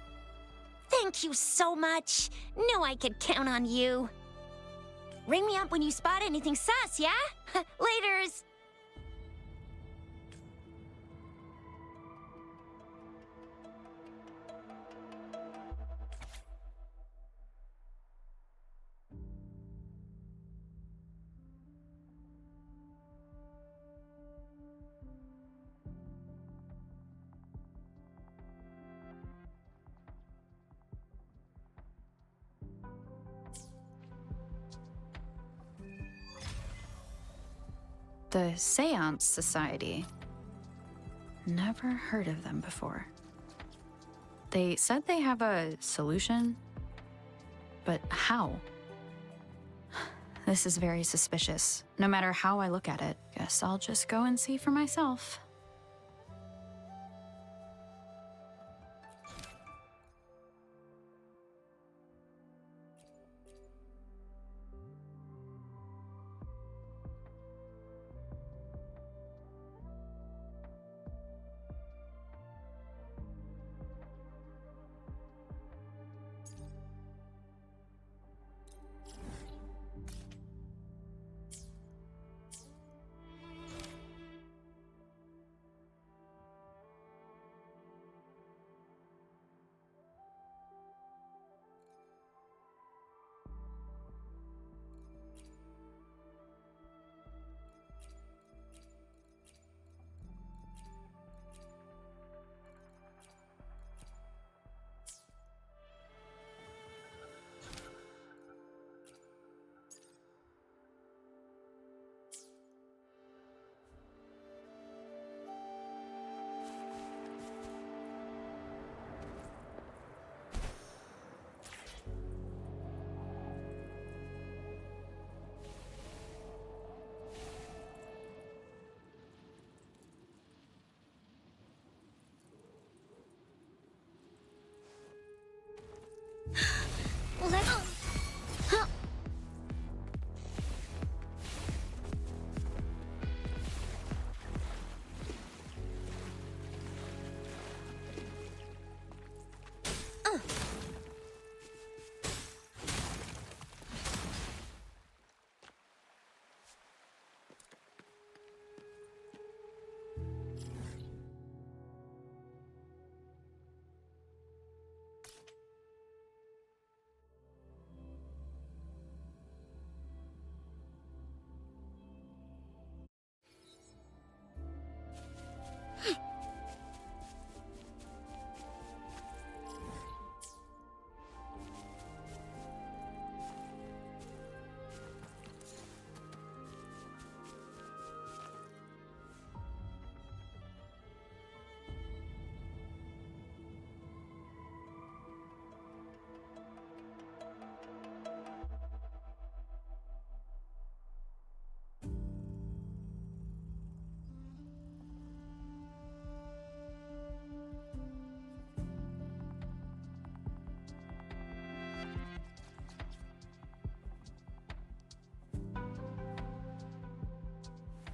Thank you so much. Knew I could count on you. Ring me up when you spot anything sus, yeah? Laters. The Seance Society. Never heard of them before. They said they have a solution, but how? This is very suspicious. No matter how I look at it, guess I'll just go and see for myself.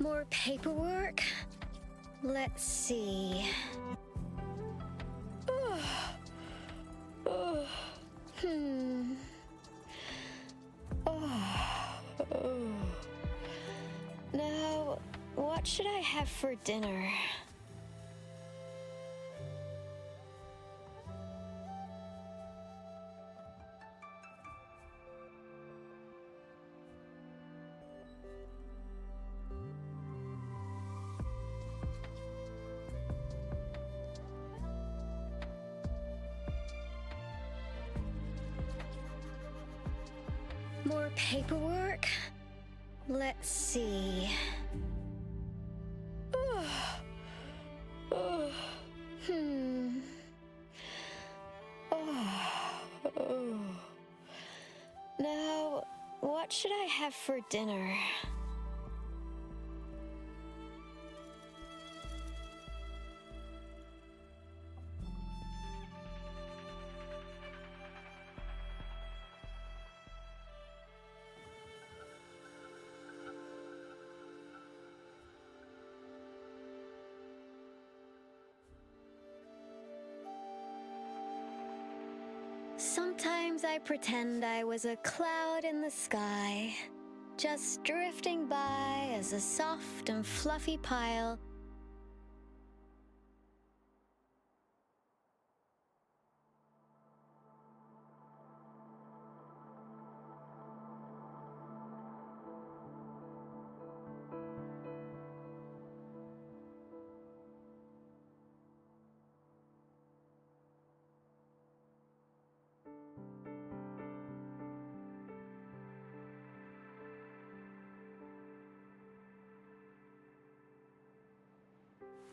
More paperwork? Let's see. Hmm. Now, what should I have for dinner? More paperwork? Let's see. Hmm. Now, what should I have have for dinner? Sometimes I pretend I was a cloud in the sky, just drifting by as a soft and fluffy pile.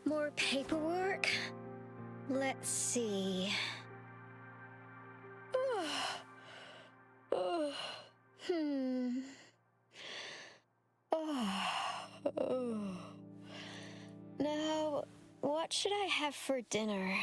More paperwork? Let's see. Hmm. Now, what should I have for dinner?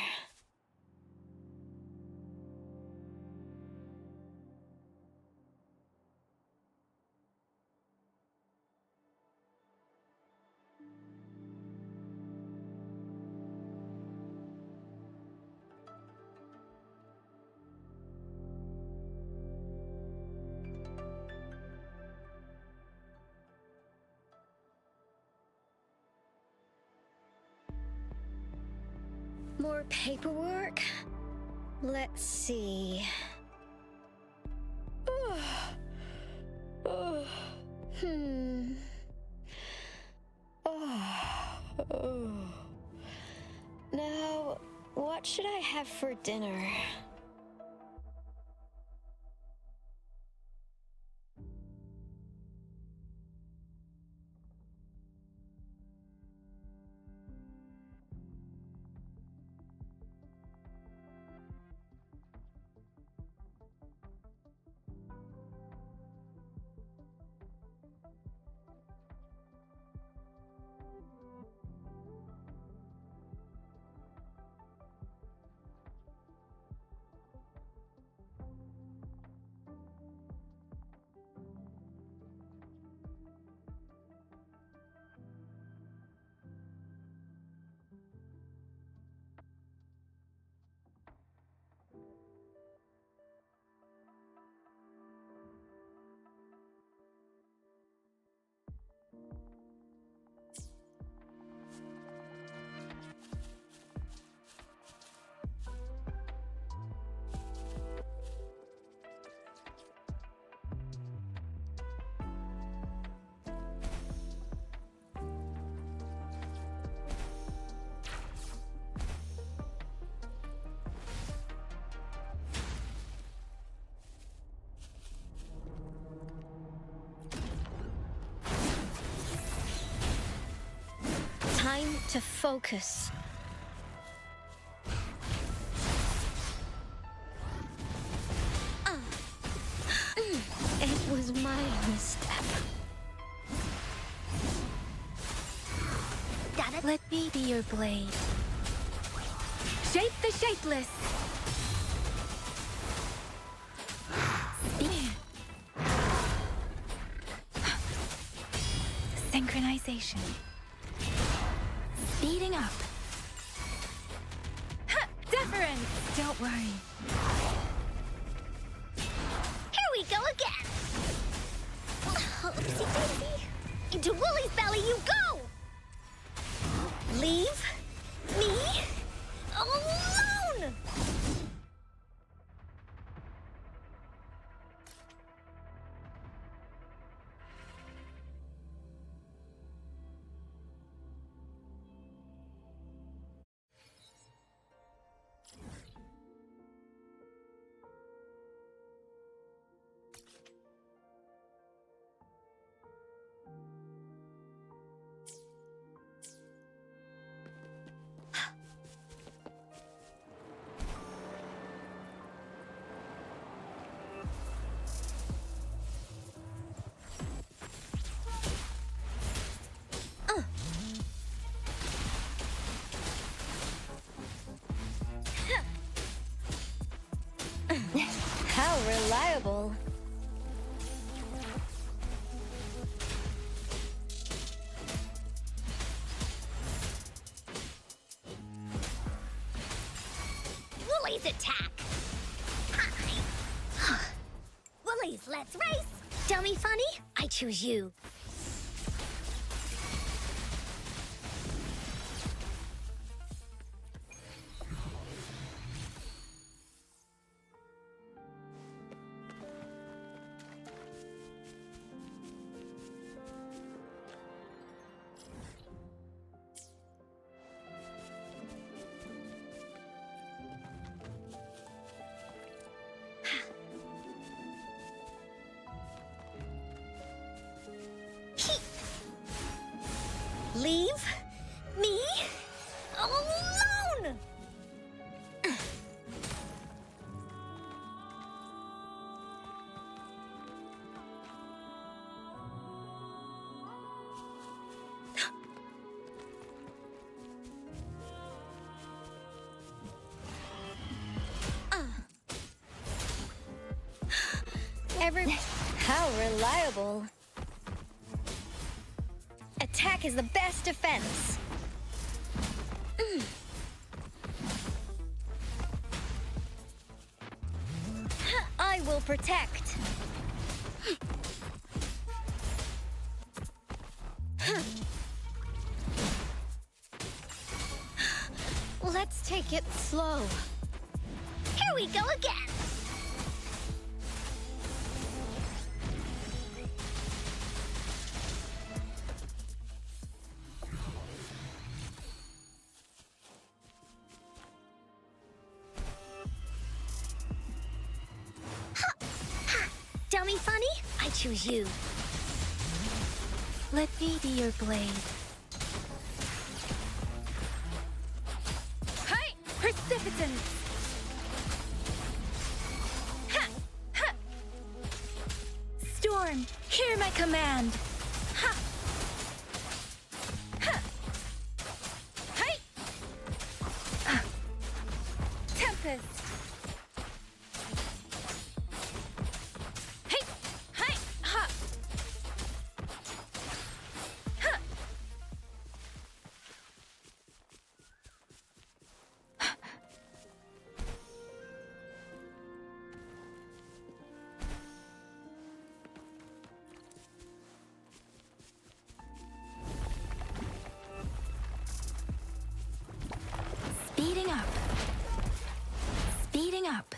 More paperwork? Let's see. Hmm. Now, what should I have for dinner? Time to focus. It was my misstep. Let me be your blade. Shape the shapeless! Synchronization. Speeding up. Ha! Deference! Don't worry. Here we go again! Oopsie-daisy! Into Wooly's belly you go! Leave me alone! How reliable. Woolies attack! Hi! Woolies, let's race! Dummy funny? I choose you. Leave me alone! How reliable. Attack is the best defense. I will protect. Let's take it slow. Here we go again! Dummy funny? I choose you. Let me be your blade. Hi! Precipitance! Ha! Ha! Storm, hear my command. Ha! Ha! Hi! Tempest. Hey! Hi! Ha! Ha! Speeding up. Speeding up.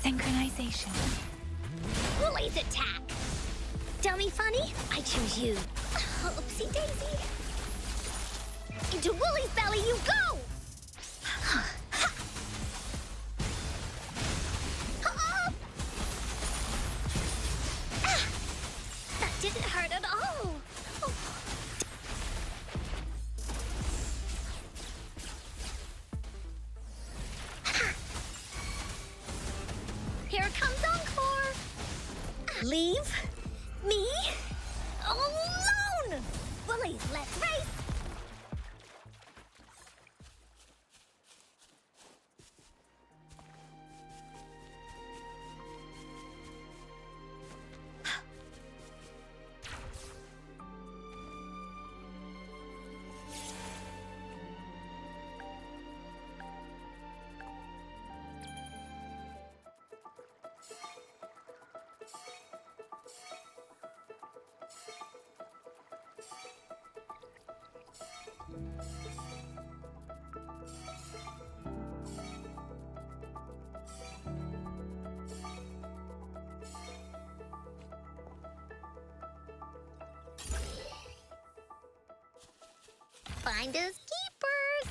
Synchronization. Woolies attack! Dummy funny? I choose you. Oopsie daisy. Into Woolie's belly you go! That didn't hurt at all. Here comes Encore! Leave me alone! Woolies, let's race! Finders keepers!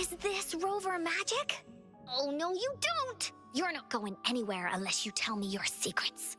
Is this rover magic? Oh, no, you don't! You're not going anywhere unless you tell me your secrets.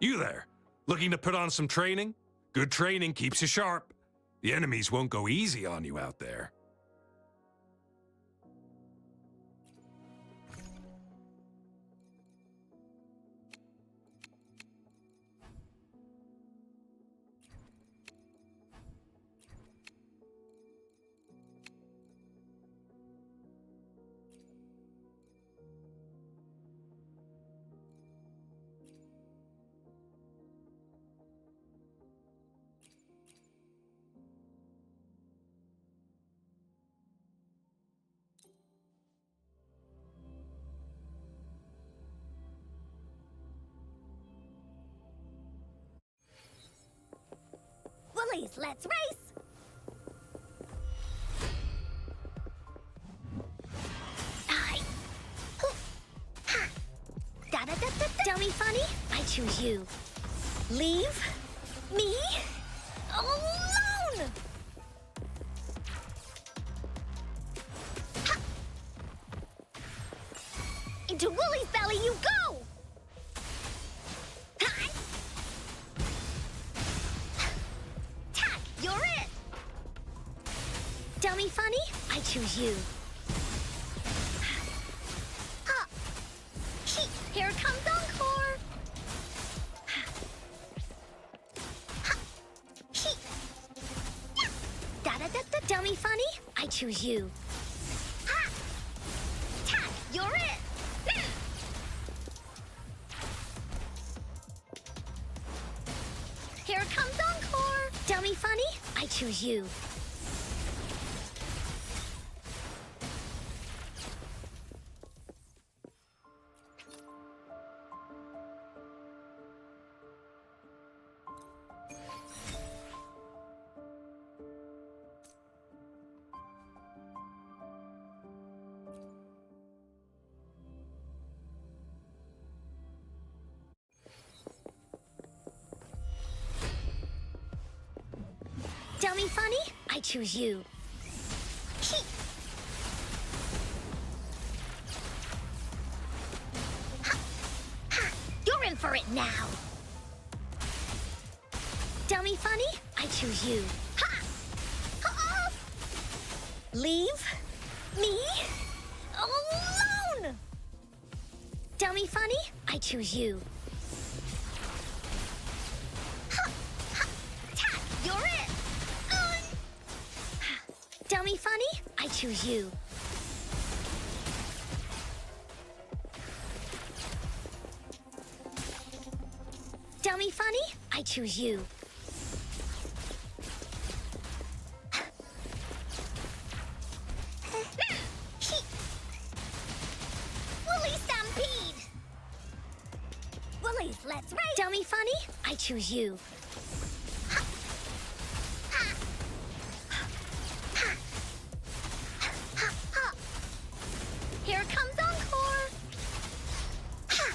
You there, looking to put on some training? Good training keeps you sharp. The enemies won't go easy on you out there. Woolies, let's race! I... Ha! Da-da-da-da-da! Dummy funny, I choose you. Leave me alone! Ha! Into Woolie's belly you go! Ha! Tack, you're it! Dummy funny, I choose you. Ha! Here comes Encore! Ha! Da-da-da-da, dummy funny, I choose you. Ha! Tack, you're it! Here comes Encore! Dummy funny, I choose you. Dummy funny, I choose you. Ha! Ha! You're in for it now. Dummy funny, I choose you. Ha! Ha! Leave me alone. Dummy funny, I choose you. Ha! Ha! Tack, you're it. Dummy funny, I choose you. Dummy funny, I choose you. Woolly Stampede! Woolies, let's race! Dummy funny, I choose you. Here comes Encore! Ha!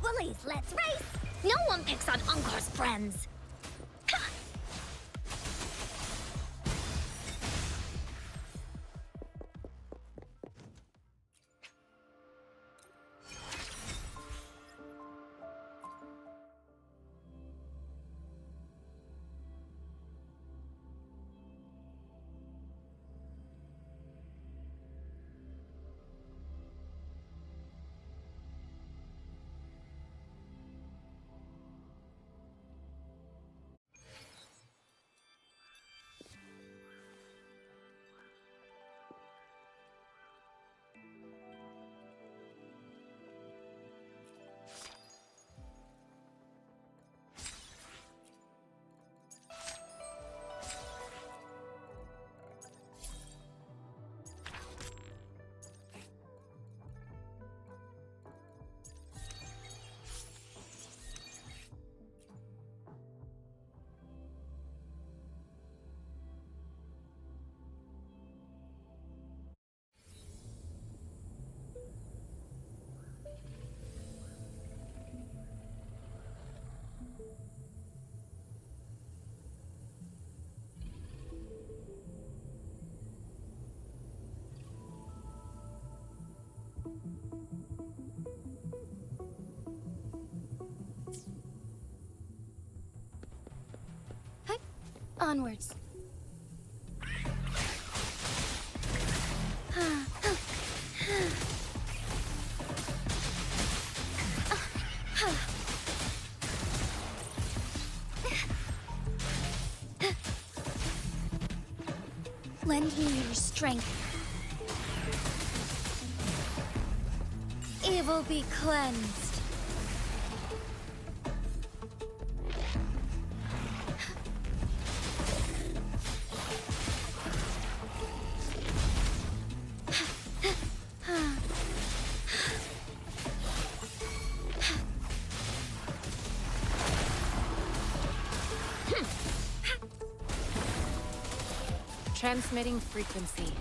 Woolies, let's race! No one picks on Encore's friends. Ha! Hi. Onwards. Lend me your strength. Evil be cleansed. Transmitting frequency.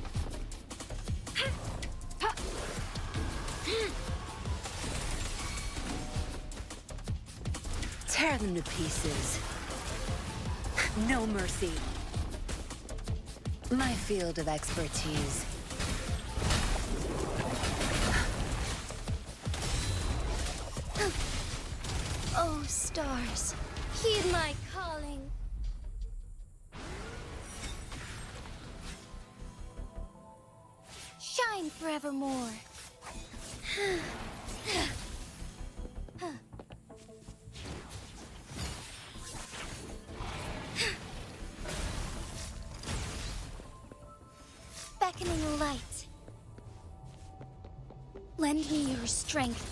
Tear them to pieces. No mercy. My field of expertise. Oh, stars, heed my calling. Shine forevermore. Beckoning light. Lend me your strength.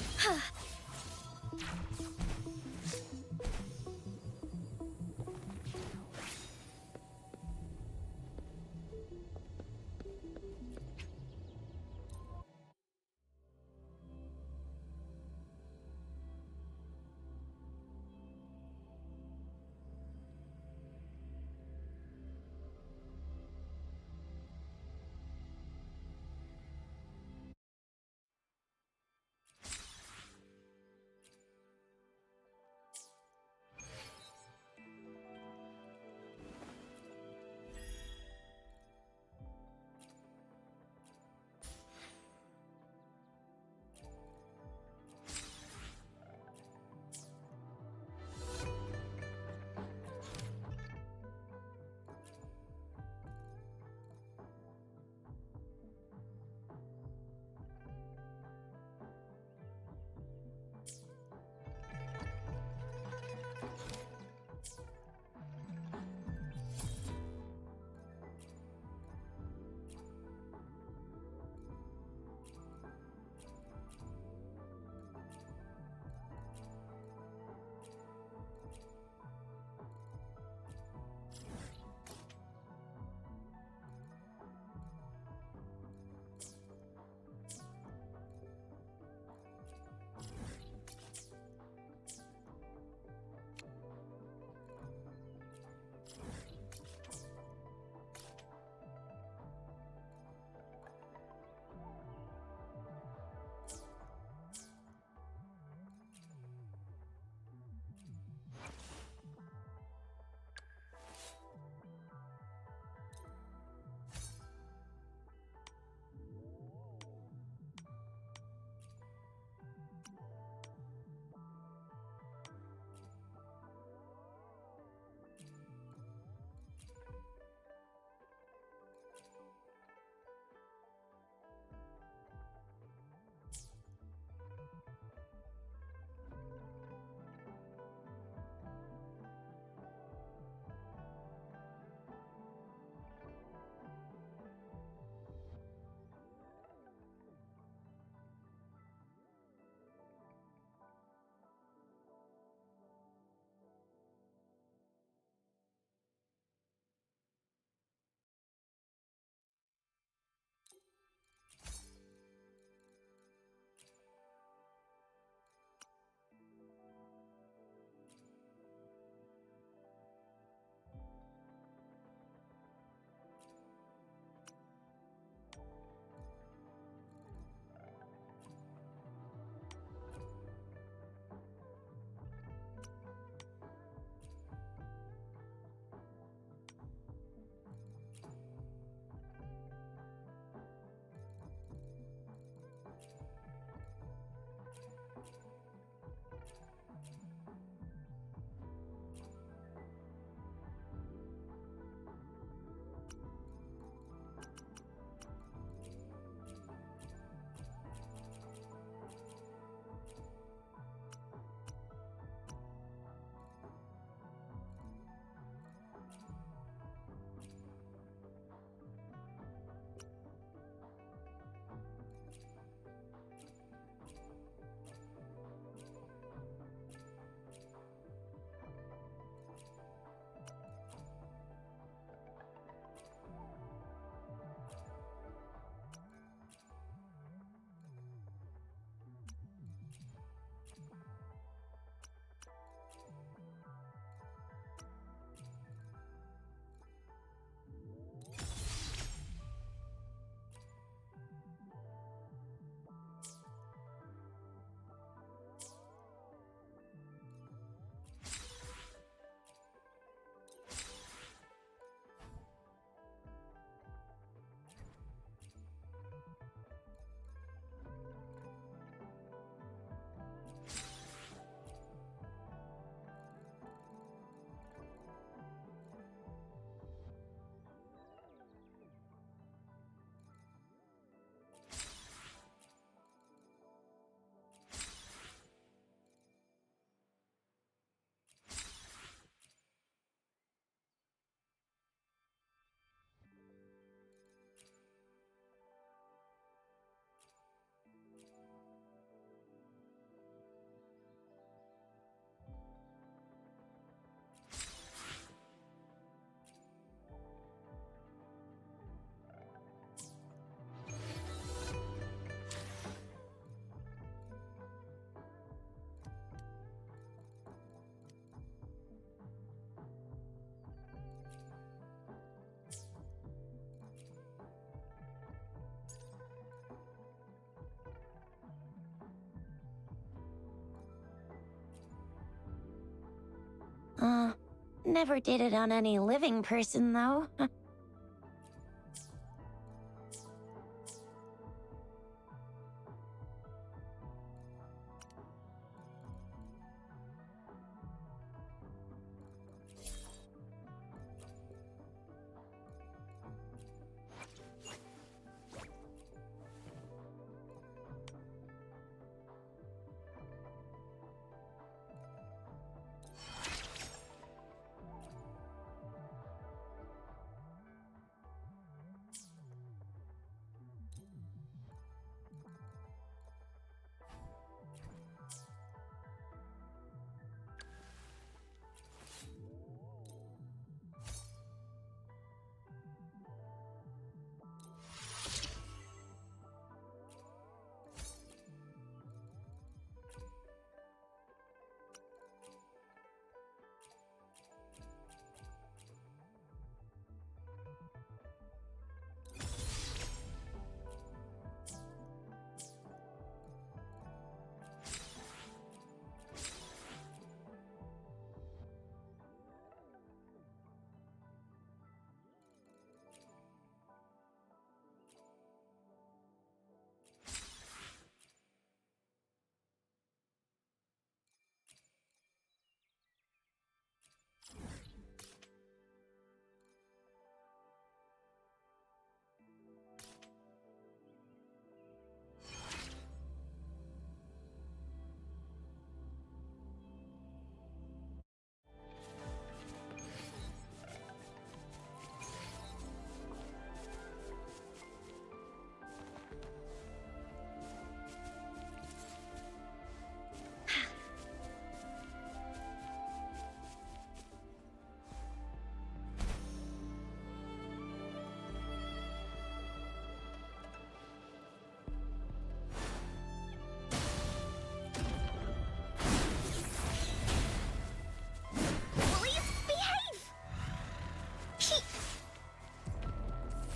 Never did it on any living person, though.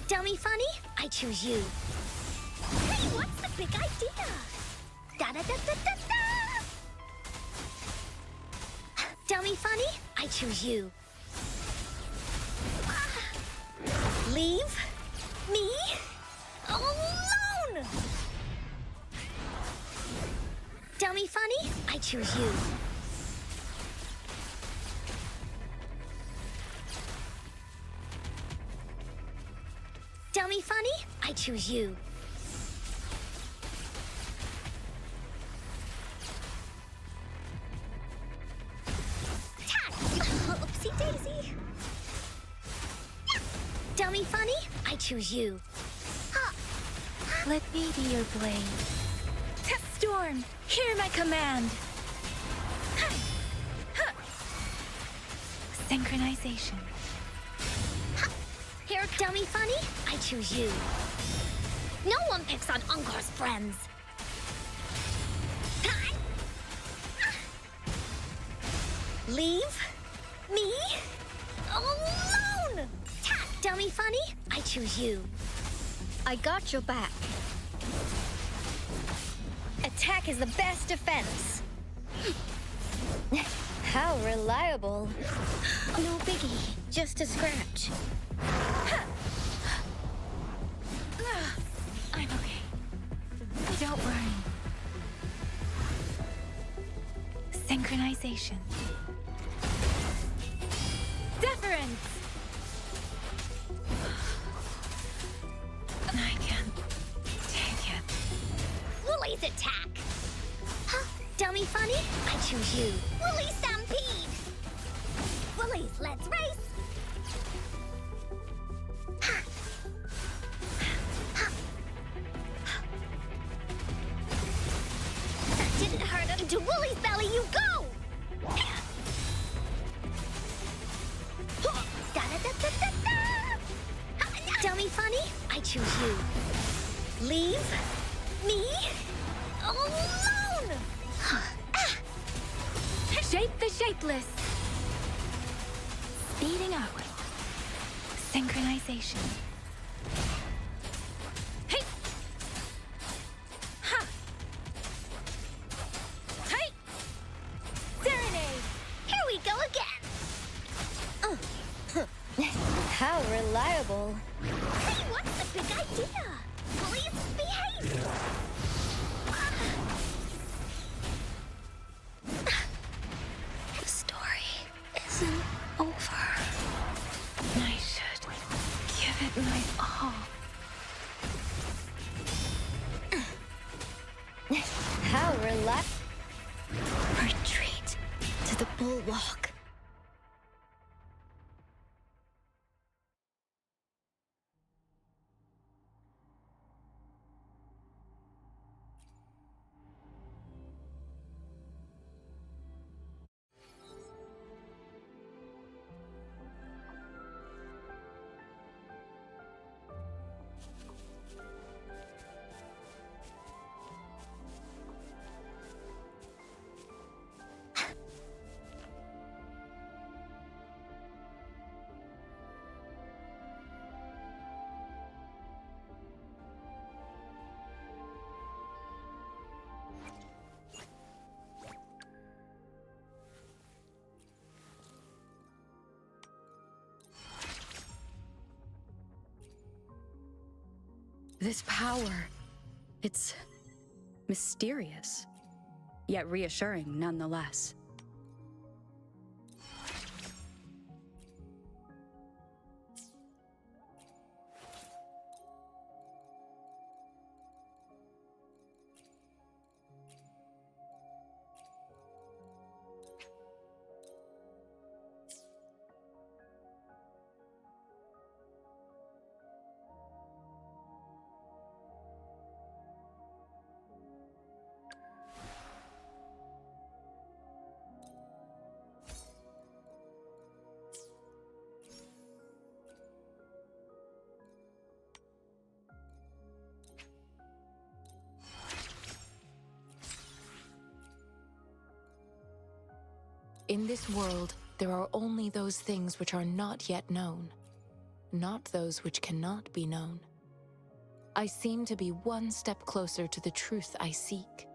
Dummy funny? I choose you. Hey, what's the big idea? Da-da-da-da-da-da! Dummy funny? I choose you. Leave me alone! Dummy funny? I choose you. Dummy funny? I choose you. Oopsie daisy. Dummy funny? I choose you. Let me be your blade. Storm, hear my command. Synchronization. Here, dummy funny? I choose you. No one picks on Ungar's friends. Leave me alone! Dummy funny? I choose you. I got your back. Attack is the best defense. How reliable. No biggie, just a scratch. I'm okay. Don't worry. Synchronization. Deference! I can't take it. Woolly's attack! Dummy funny? I choose you. Woolly stampede! Woolies, let's race! That didn't hurt. Into Woolly's belly you go! Da-da-da-da-da-da! Dummy funny? I choose you. Leave me alone! Shape the shapeless. Speeding up. Synchronization. Hey! Ha! Hey! Serenade! Here we go again! reliable. Hey, what's the big idea? Please behave! The story isn't over. I should give it my all. How relaxed. Retreat to the bulwark. This power, it's mysterious, yet reassuring nonetheless. In this world, there are only those things which are not yet known, not those which cannot be known. I seem to be one step closer to the truth I seek.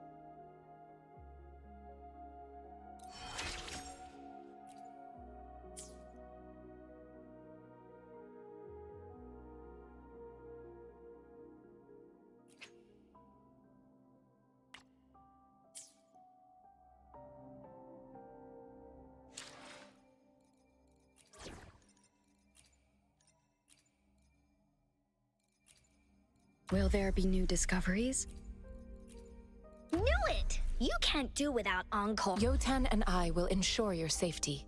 Will there be new discoveries? Knew it! You can't do without Encore. Yotan and I will ensure your safety.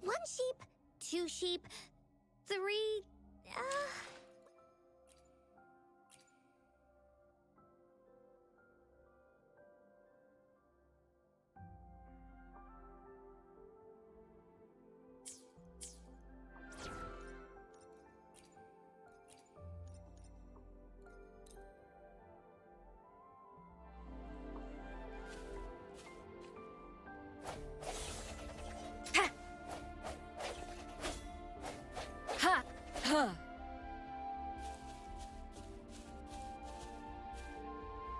One sheep, two sheep, three...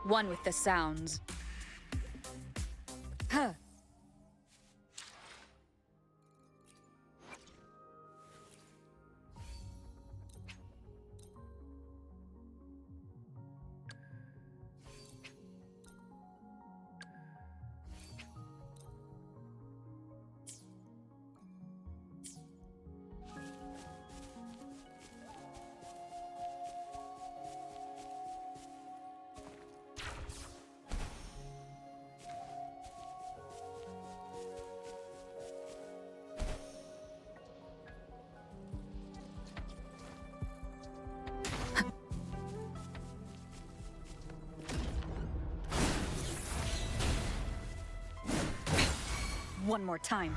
One with the sounds. Huh. One more time.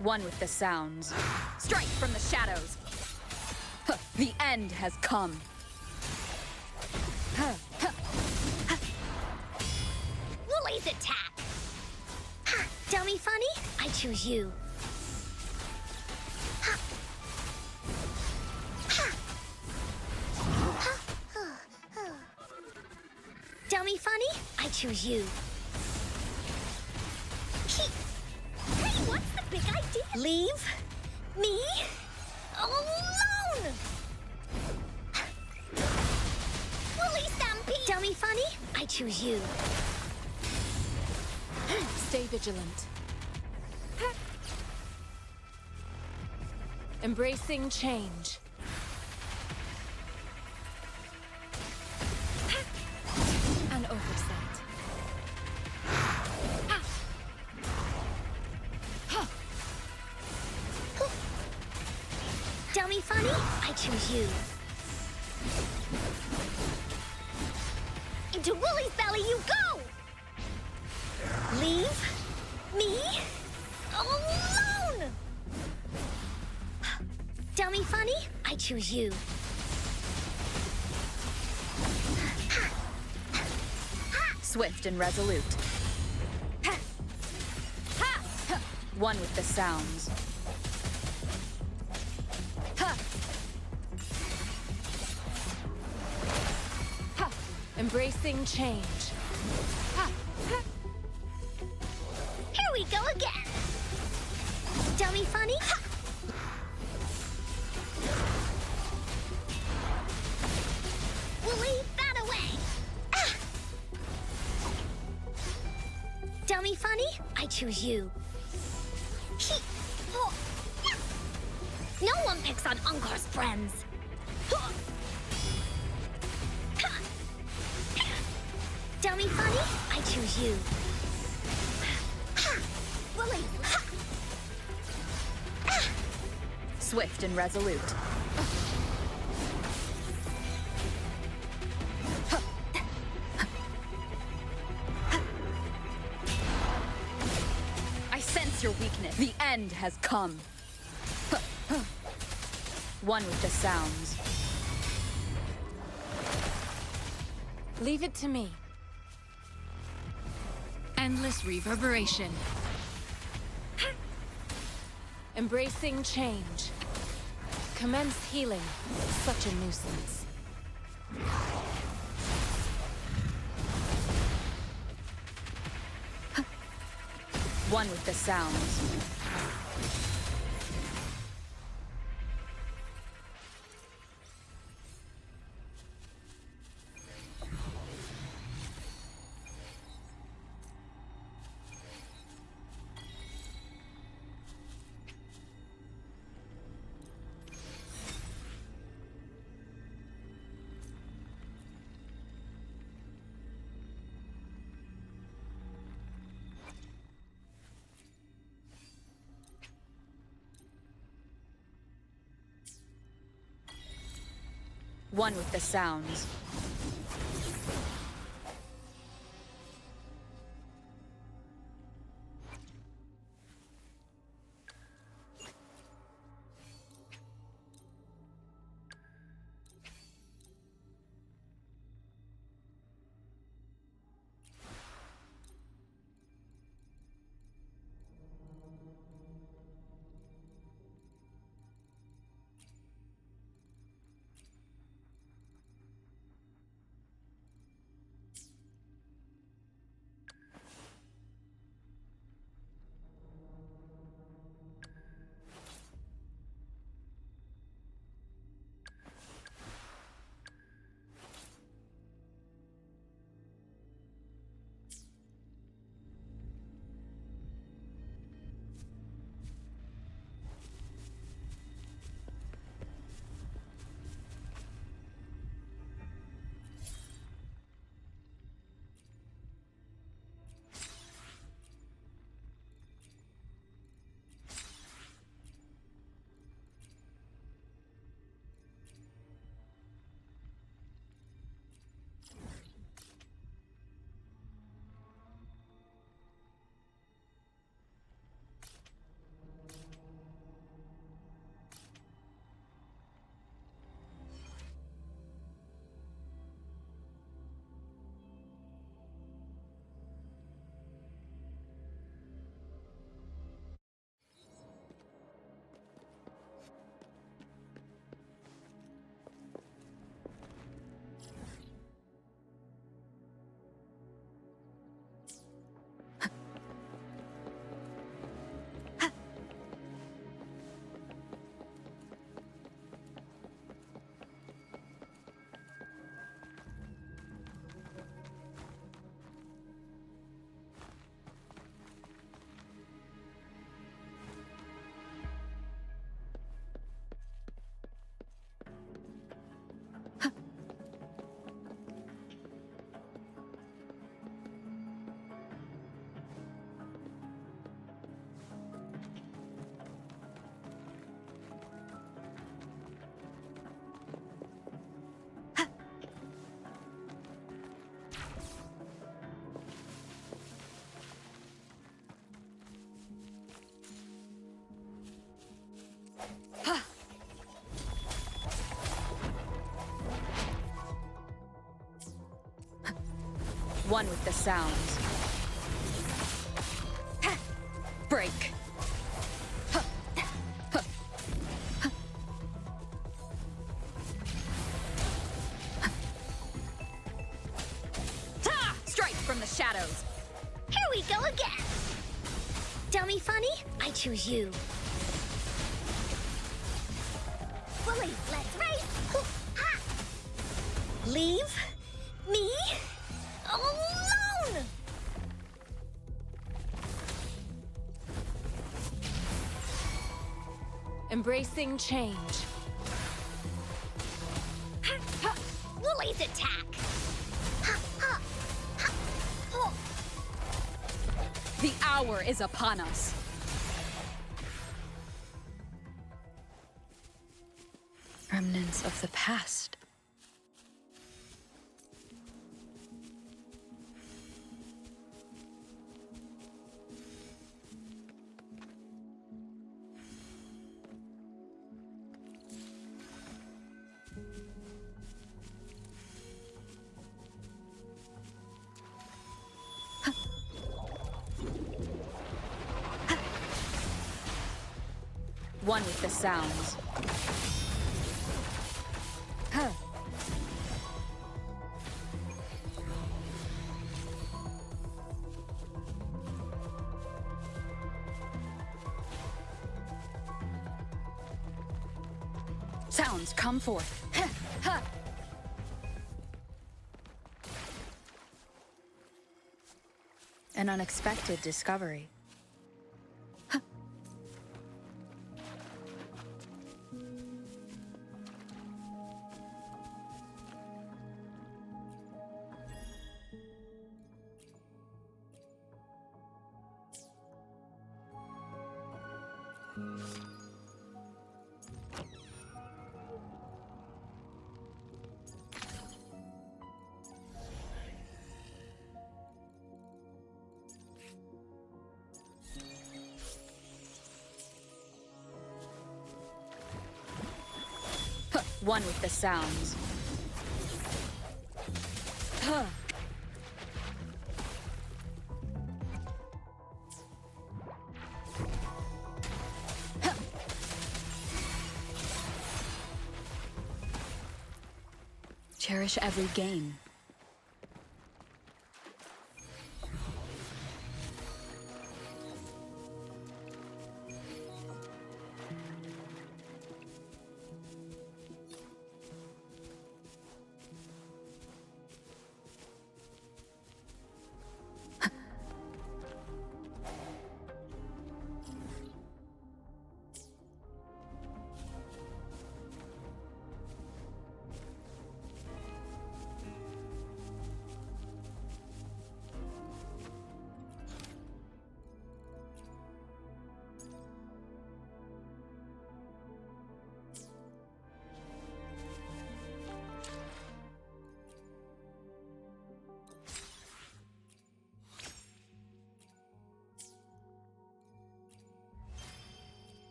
One with the sounds. Strike from the shadows. Huh, the end has come. Woolly's attack! Ha! Dummy funny? I choose you. Ha! Ha! Ha! me funny? I choose you. Hey, what's the big idea? Leave me alone! Woolly Stampede! Tell me funny? I choose you. Stay vigilant. Embracing change. An oversight. Tell me funny? I choose you. Into Woolly's belly you go! Leave me alone! Tell me funny? I choose you. Swift and resolute. One with the sounds. Embracing change. Here we go again. Tell me funny? We'll leave that away. Tell me funny? I choose you. No one picks on Unkar's friends. Tell me funny? I choose you. Willy. Swift and resolute. I sense your weakness. The end has come. One with the sounds. Leave it to me. Endless reverberation. Embracing change. Commence healing. Such a nuisance. One with the sounds. One with the sounds. One with the sounds. Break. Strike from the shadows. Here we go again! Dummy funny? I choose you. Bully, let's race! Ha! Leave me alone! Embracing change. Woolly's attack! Ha, ha, ha, oh. The hour is upon us. Remnants of the past. One with the sounds. Sounds, come forth. An unexpected discovery. One with the sounds. Cherish every game.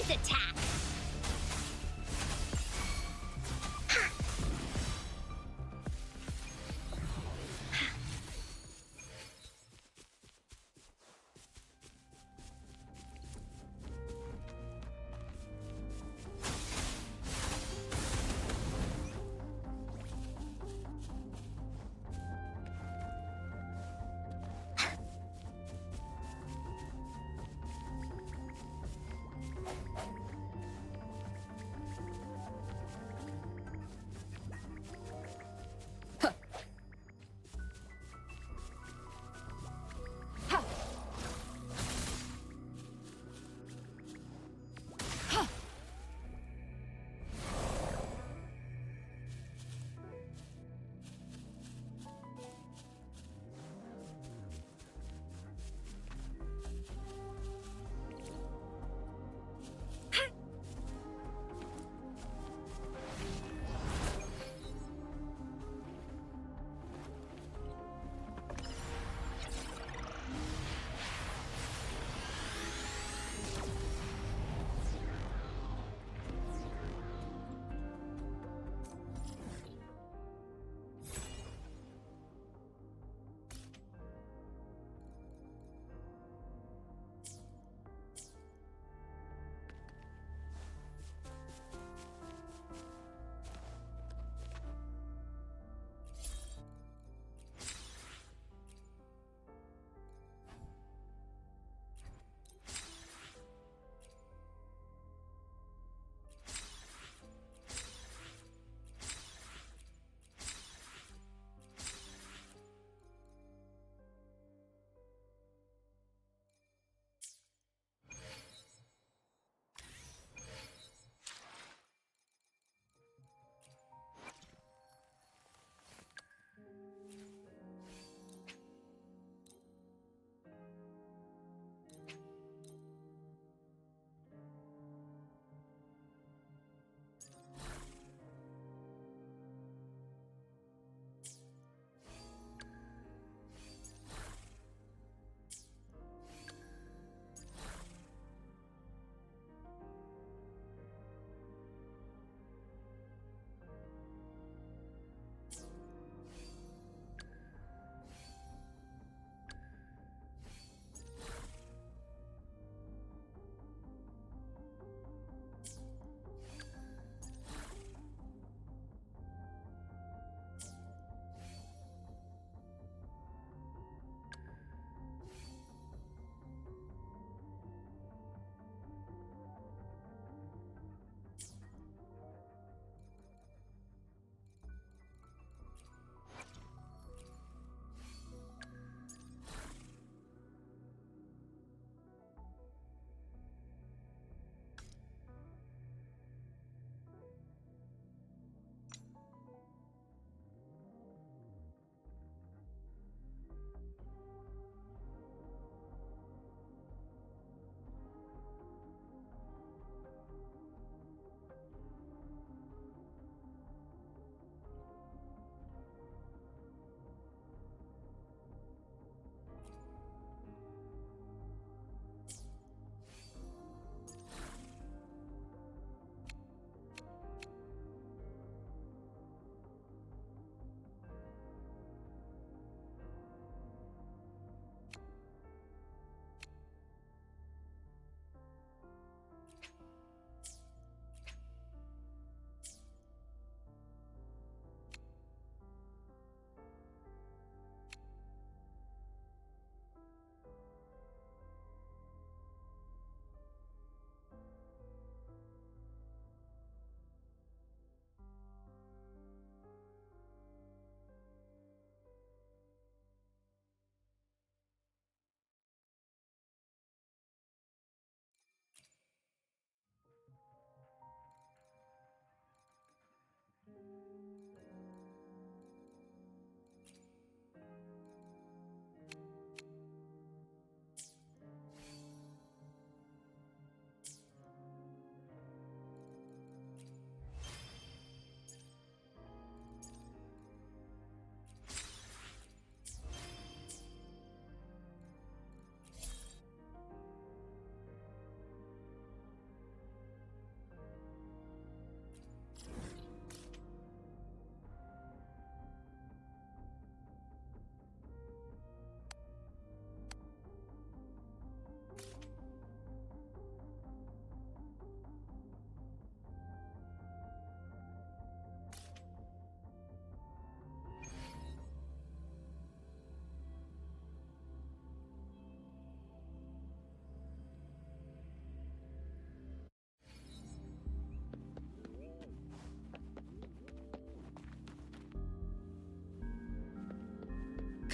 Freeze attack!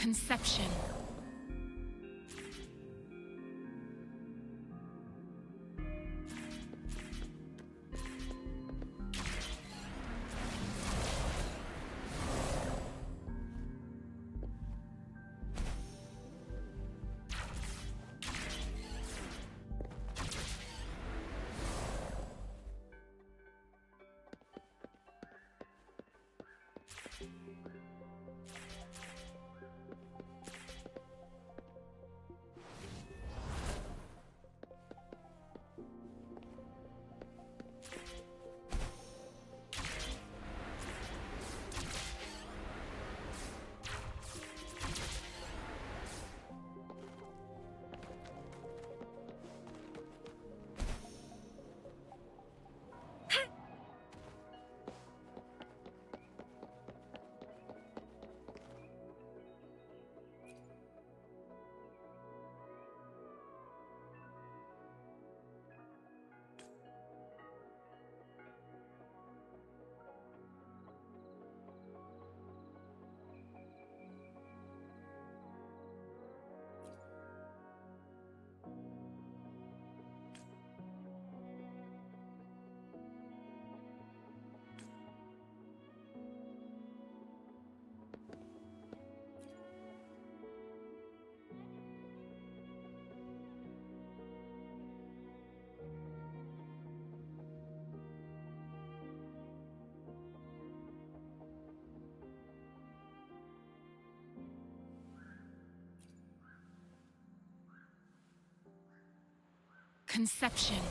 Conception. Conception.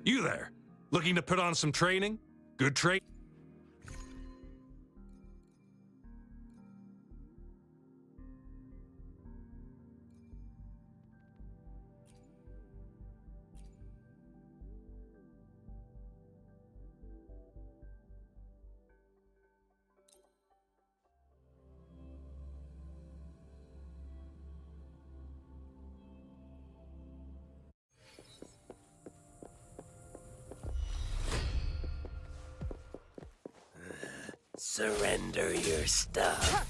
You there, looking to put on some training? Good training? Surrender your stuff.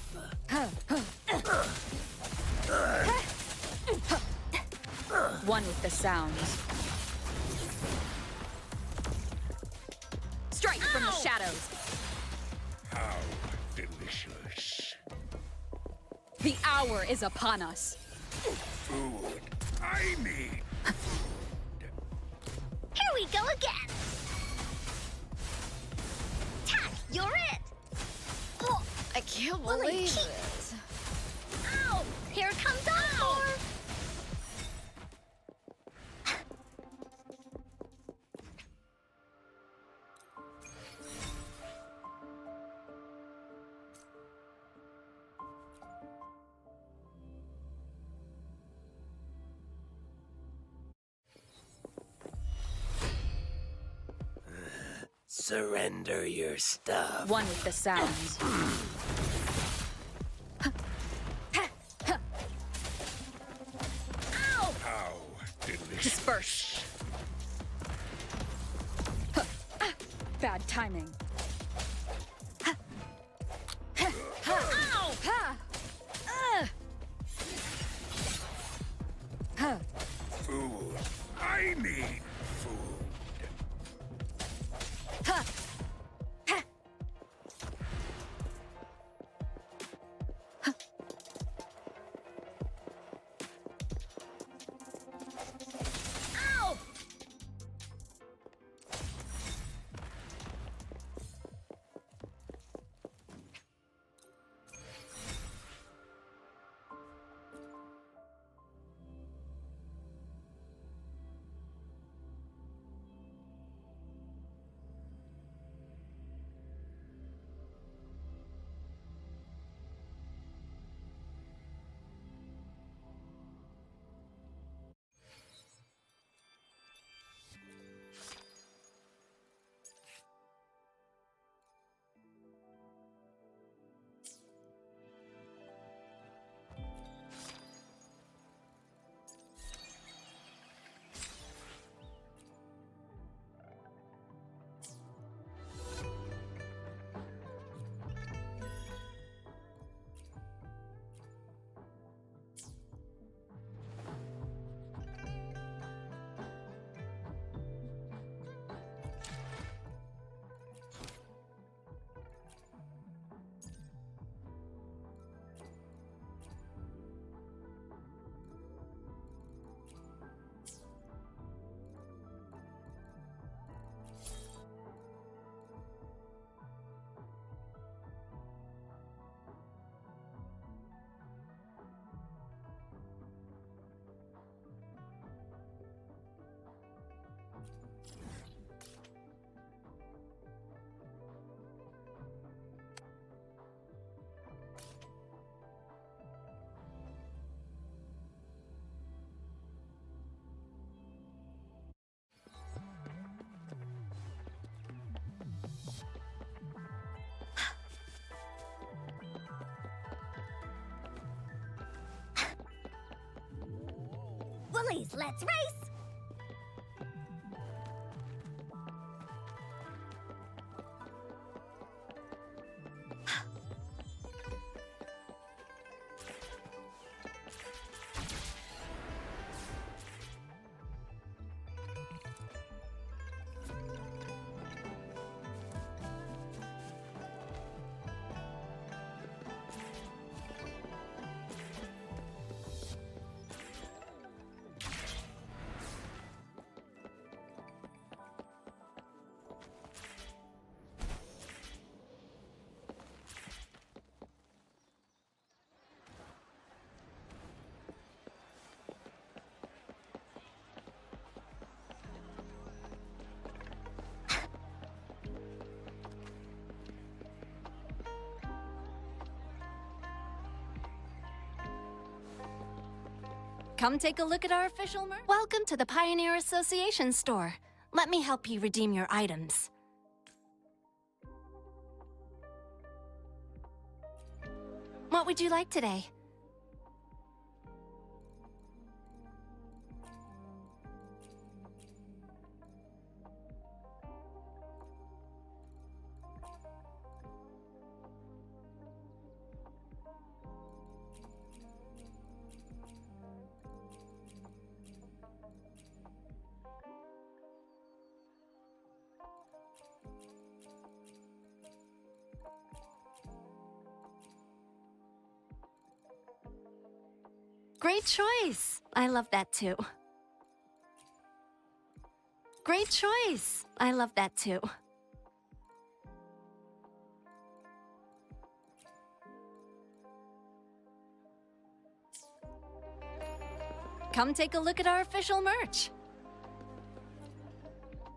One with the sounds. Strike from the shadows. How delicious. The hour is upon us. Food. I need. Here we go again! Tack, you're it! Oh, I can't Well, believe keep- this. ow! Here comes Encore! Surrender your stuff. One with the sounds. Ow! How delicious. Disperse. Bad timing. timing. Ow! Food. I need food. Ow! Woolies, let's race! Come take a look at our official merch. Welcome to the Pioneer Association store. Let me help you redeem your items. What would you like today? Great choice. I love that too. Great choice. I love that too. Come take a look at our official merch.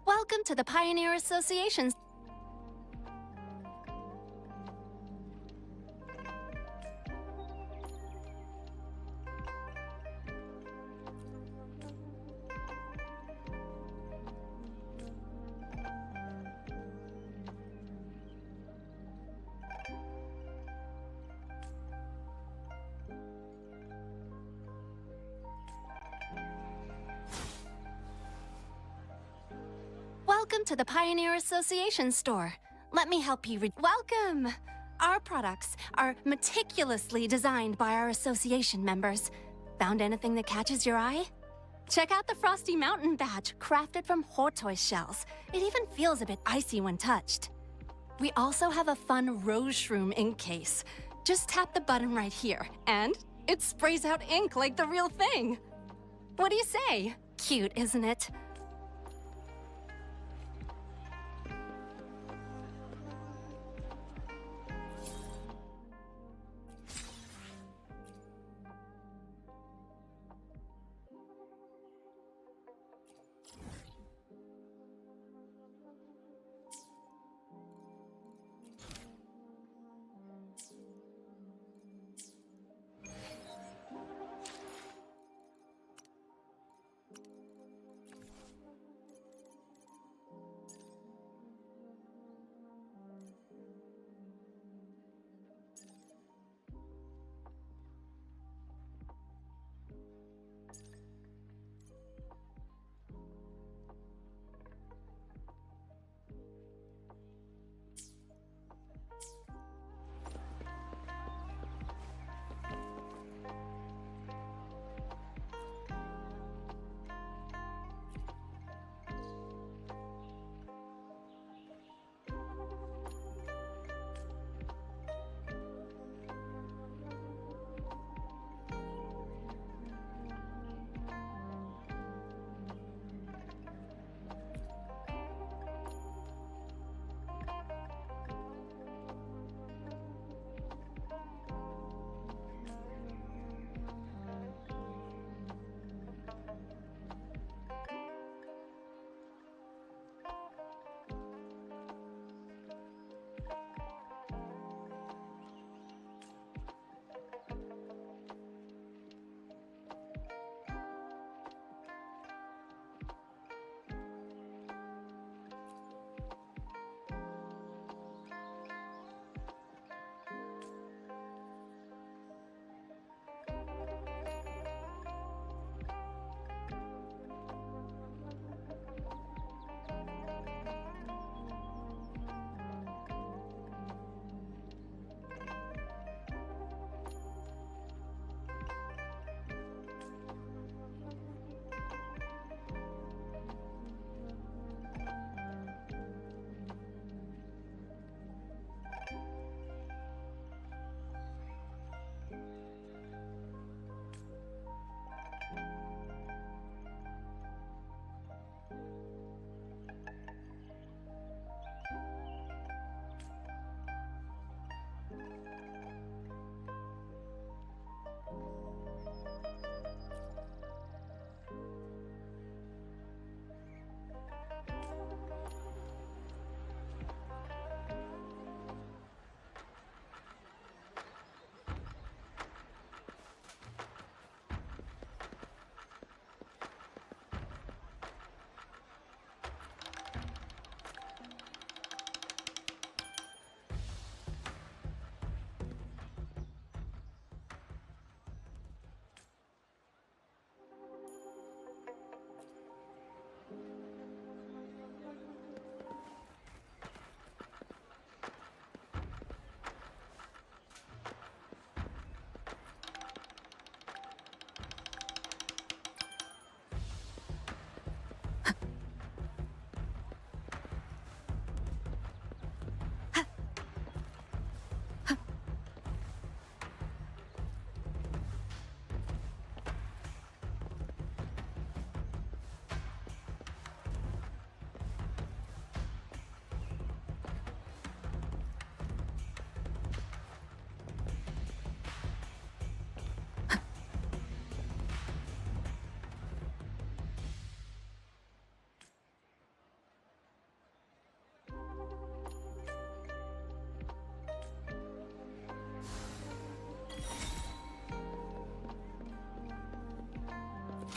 Welcome to the Pioneer Association. Welcome to the Pioneer Association store. Let me help you Welcome! Our products are meticulously designed by our association members. Found anything that catches your eye? Check out the Frosty Mountain badge, crafted from tortoise shells. It even feels a bit icy when touched. We also have a fun rose shroom ink case. Just tap the button right here, and it sprays out ink like the real thing. What do you say? Cute, isn't it?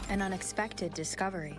An unexpected discovery.